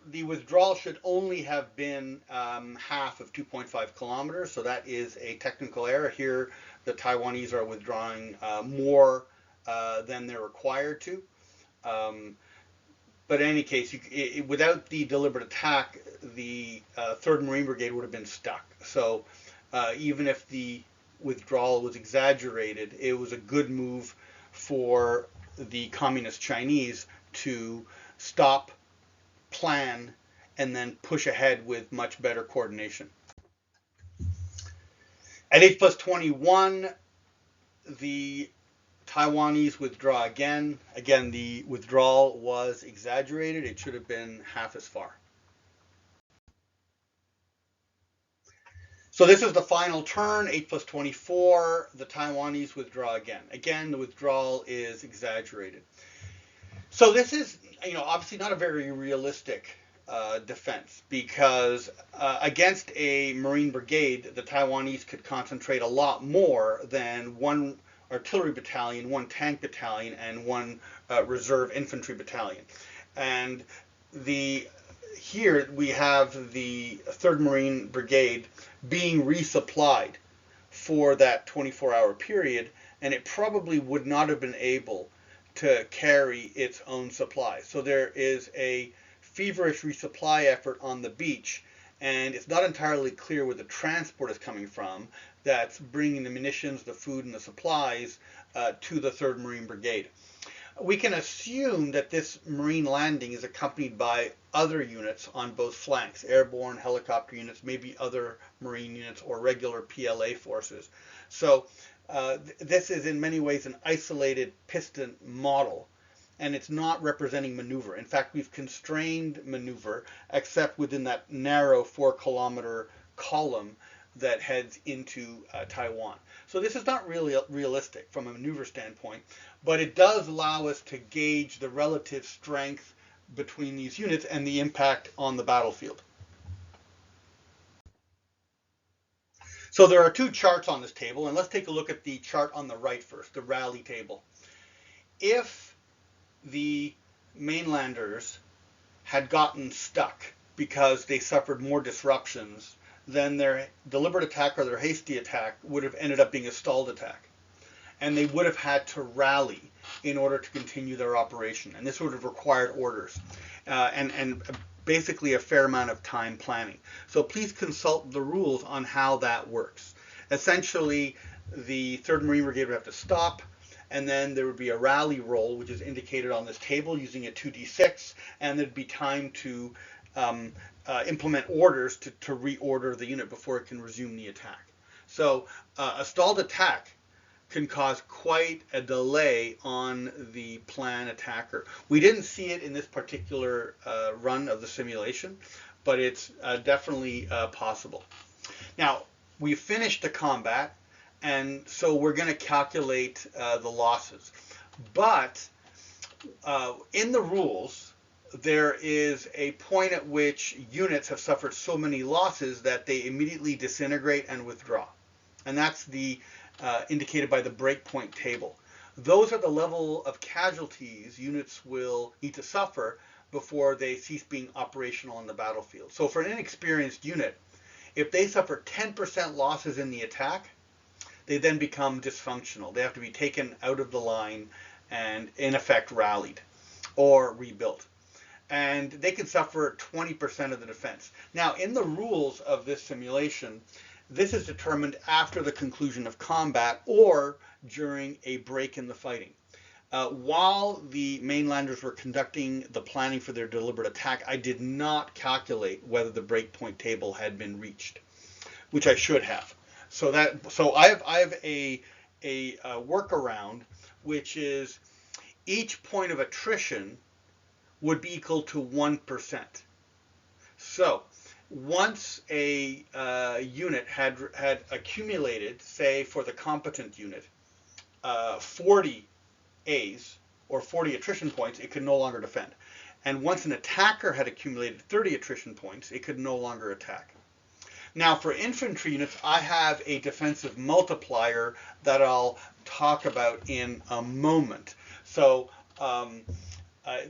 The withdrawal should only have been half of 2.5 kilometers, so that is a technical error. Here, the Taiwanese are withdrawing more than they're required to. But in any case, without the deliberate attack, the 3rd Marine Brigade would have been stuck. So even if the withdrawal was exaggerated, it was a good move for the Communist Chinese to stop, plan, and then push ahead with much better coordination. At H+21, the Taiwanese withdraw again. Again, the withdrawal was exaggerated. It should have been half as far. So this is the final turn, H+24. The Taiwanese withdraw again. Again, the withdrawal is exaggerated. So this is, obviously not a very realistic defense, because against a Marine brigade, the Taiwanese could concentrate a lot more than one artillery battalion, one tank battalion, and one reserve infantry battalion. And here we have the 3rd Marine Brigade being resupplied for that 24-hour period, and it probably would not have been able to carry its own supplies. So there is a feverish resupply effort on the beach, and it's not entirely clear where the transport is coming from. that's bringing the munitions, the food, and the supplies to the 3rd Marine Brigade. We can assume that this Marine landing is accompanied by other units on both flanks, airborne, helicopter units, maybe other Marine units, or regular PLA forces. So this is in many ways an isolated piston model, and it's not representing maneuver. In fact, we've constrained maneuver except within that narrow 4-kilometer column that heads into Taiwan. So this is not really realistic from a maneuver standpoint, but it does allow us to gauge the relative strength between these units and the impact on the battlefield. So there are 2 charts on this table, and let's take a look at the chart on the right first, the rally table. If the mainlanders had gotten stuck because they suffered more disruptions, then their deliberate attack or their hasty attack would have ended up being a stalled attack. And they would have had to rally in order to continue their operation. And this would have required orders and basically a fair amount of time planning. So please consult the rules on how that works. Essentially, the 3rd Marine Brigade would have to stop, and then there would be a rally roll, which is indicated on this table using a 2d6, and there'd be time to implement orders to reorder the unit before it can resume the attack. So a stalled attack can cause quite a delay on the plan attacker. We didn't see it in this particular run of the simulation, but it's definitely possible. Now, we've finished the combat, and so we're going to calculate the losses. But in the rules, there is a point at which units have suffered so many losses that they immediately disintegrate and withdraw. And that's the indicated by the breakpoint table. Those are the level of casualties units will need to suffer before they cease being operational on the battlefield. So for an inexperienced unit, if they suffer 10% losses in the attack, they then become dysfunctional. They have to be taken out of the line and in effect rallied or rebuilt. And they can suffer 20% of the defense. Now, in the rules of this simulation, this is determined after the conclusion of combat or during a break in the fighting. While the mainlanders were conducting the planning for their deliberate attack, I did not calculate whether the breakpoint table had been reached, which I should have. So I have a workaround, which is each point of attrition would be equal to 1%. So once a unit had accumulated, say for the competent unit, 40 A's or 40 attrition points, it could no longer defend. And once an attacker had accumulated 30 attrition points, it could no longer attack. Now for infantry units, I have a defensive multiplier that I'll talk about in a moment. So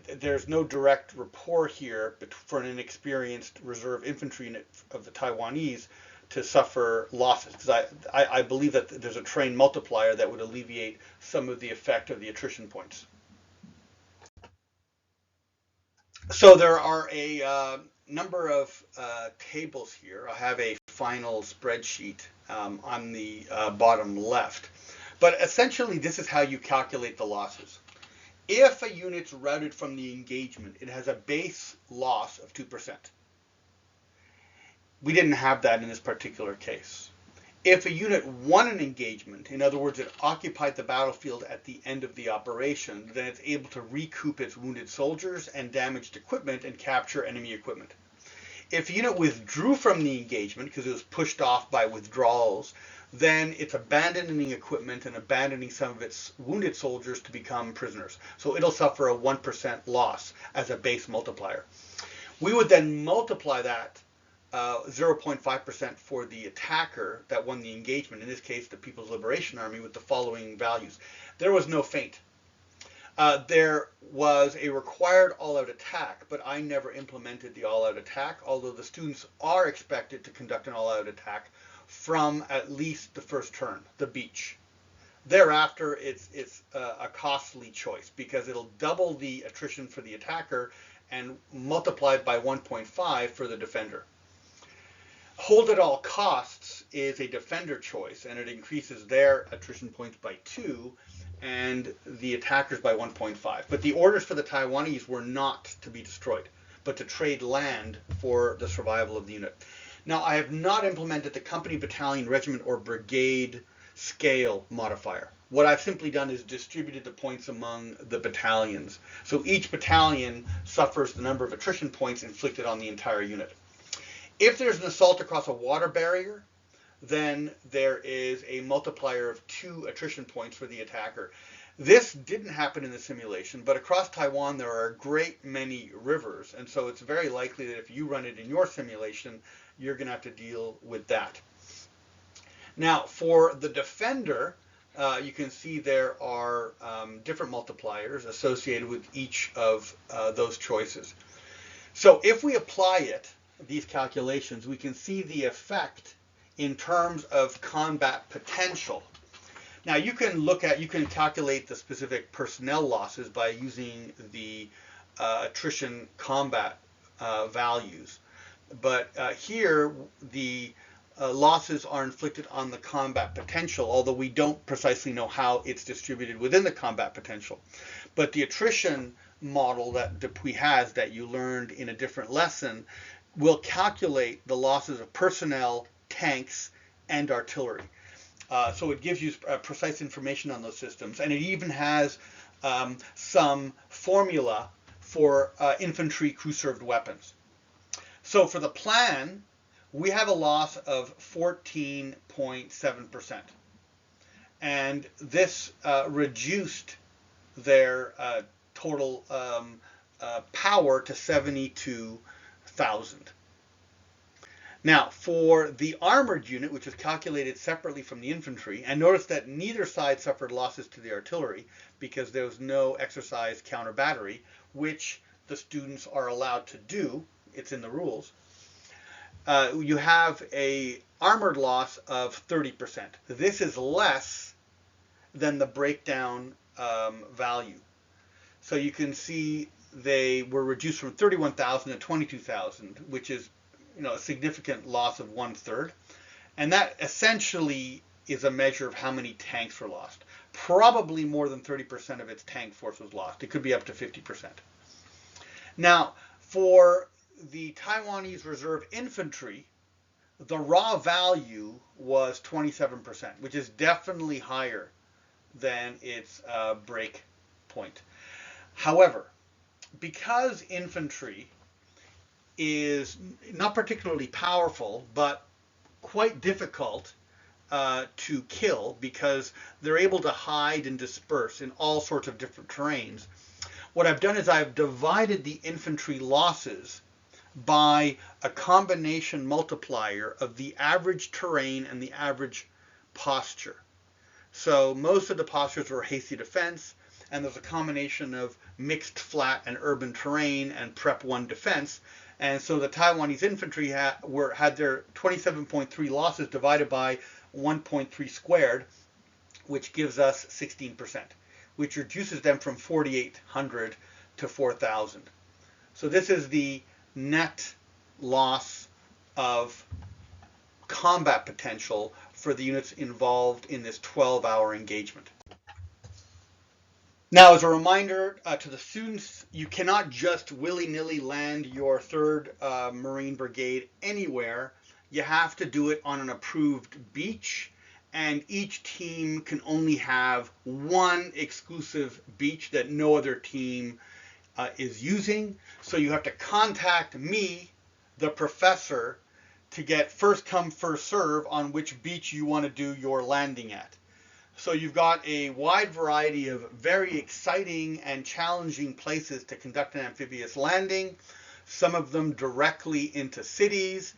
there's no direct rapport here for an inexperienced reserve infantry unit of the Taiwanese to suffer losses, because I believe that there's a trained multiplier that would alleviate some of the effect of the attrition points. So there are a number of tables here. I have a final spreadsheet on the bottom left. But essentially, this is how you calculate the losses. If a unit's routed from the engagement, it has a base loss of 2%. We didn't have that in this particular case. If a unit won an engagement, in other words, it occupied the battlefield at the end of the operation, then it's able to recoup its wounded soldiers and damaged equipment and capture enemy equipment. If a unit withdrew from the engagement because it was pushed off by withdrawals, then it's abandoning equipment and abandoning some of its wounded soldiers to become prisoners. So it'll suffer a 1% loss as a base multiplier. We would then multiply that 0.5% for the attacker that won the engagement, in this case the People's Liberation Army, with the following values. There was no feint. There was a required all-out attack, but I never implemented the all-out attack, although the students are expected to conduct an all-out attack from at least the first turn, the beach. Thereafter, it's a costly choice because it'll double the attrition for the attacker and multiply it by 1.5 for the defender. Hold at all costs is a defender choice, and it increases their attrition points by 2 and the attackers by 1.5. But the orders for the Taiwanese were not to be destroyed, but to trade land for the survival of the unit. Now, I have not implemented the company, battalion, regiment, or brigade scale modifier. What I've simply done is distributed the points among the battalions. So each battalion suffers the number of attrition points inflicted on the entire unit. If there's an assault across a water barrier, then there is a multiplier of 2 attrition points for the attacker. This didn't happen in the simulation, but across Taiwan there are a great many rivers, and so it's very likely that if you run it in your simulation, you're going to have to deal with that. Now, for the defender, you can see there are different multipliers associated with each of those choices. So if we apply these calculations, we can see the effect in terms of combat potential. Now you can calculate the specific personnel losses by using the attrition combat values. But here the losses are inflicted on the combat potential, although we don't precisely know how it's distributed within the combat potential. But the attrition model that Dupuy has, that you learned in a different lesson, will calculate the losses of personnel, tanks, and artillery. So it gives you precise information on those systems, and it even has some formula for infantry crew-served weapons. So for the plan, we have a loss of 14.7%, and this reduced their total power to 72,000. Now, for the armored unit, which is calculated separately from the infantry, and notice that neither side suffered losses to the artillery because there was no exercise counter battery, which the students are allowed to do. It's in the rules. You have a armored loss of 30%. This is less than the breakdown value. So you can see they were reduced from 31,000 to 22,000, which is a significant loss of 1/3. And that essentially is a measure of how many tanks were lost. Probably more than 30% of its tank force was lost. It could be up to 50%. Now, for the Taiwanese reserve infantry, the raw value was 27%, which is definitely higher than its break point. However, because infantry is not particularly powerful, but quite difficult to kill because they're able to hide and disperse in all sorts of different terrains, what I've done is I've divided the infantry losses by a combination multiplier of the average terrain and the average posture. So most of the postures were hasty defense, and there's a combination of mixed flat and urban terrain and prep 1 defense. And so the Taiwanese infantry had their 27.3 losses divided by 1.3 squared, which gives us 16%, which reduces them from 4,800 to 4,000. So this is the net loss of combat potential for the units involved in this 12-hour engagement. Now, as a reminder to the students, you cannot just willy-nilly land your 3rd Marine Brigade anywhere. You have to do it on an approved beach, and each team can only have one exclusive beach that no other team is using. So you have to contact me, the professor, to get first come, first serve on which beach you want to do your landing at. So you've got a wide variety of very exciting and challenging places to conduct an amphibious landing, some of them directly into cities.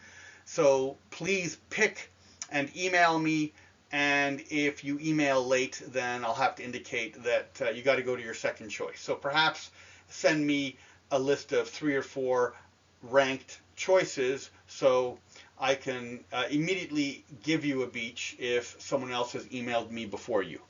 So please pick and email me, and if you email late, then I'll have to indicate that you got to go to your second choice. So perhaps send me a list of 3 or 4 ranked choices so I can immediately give you a beach if someone else has emailed me before you.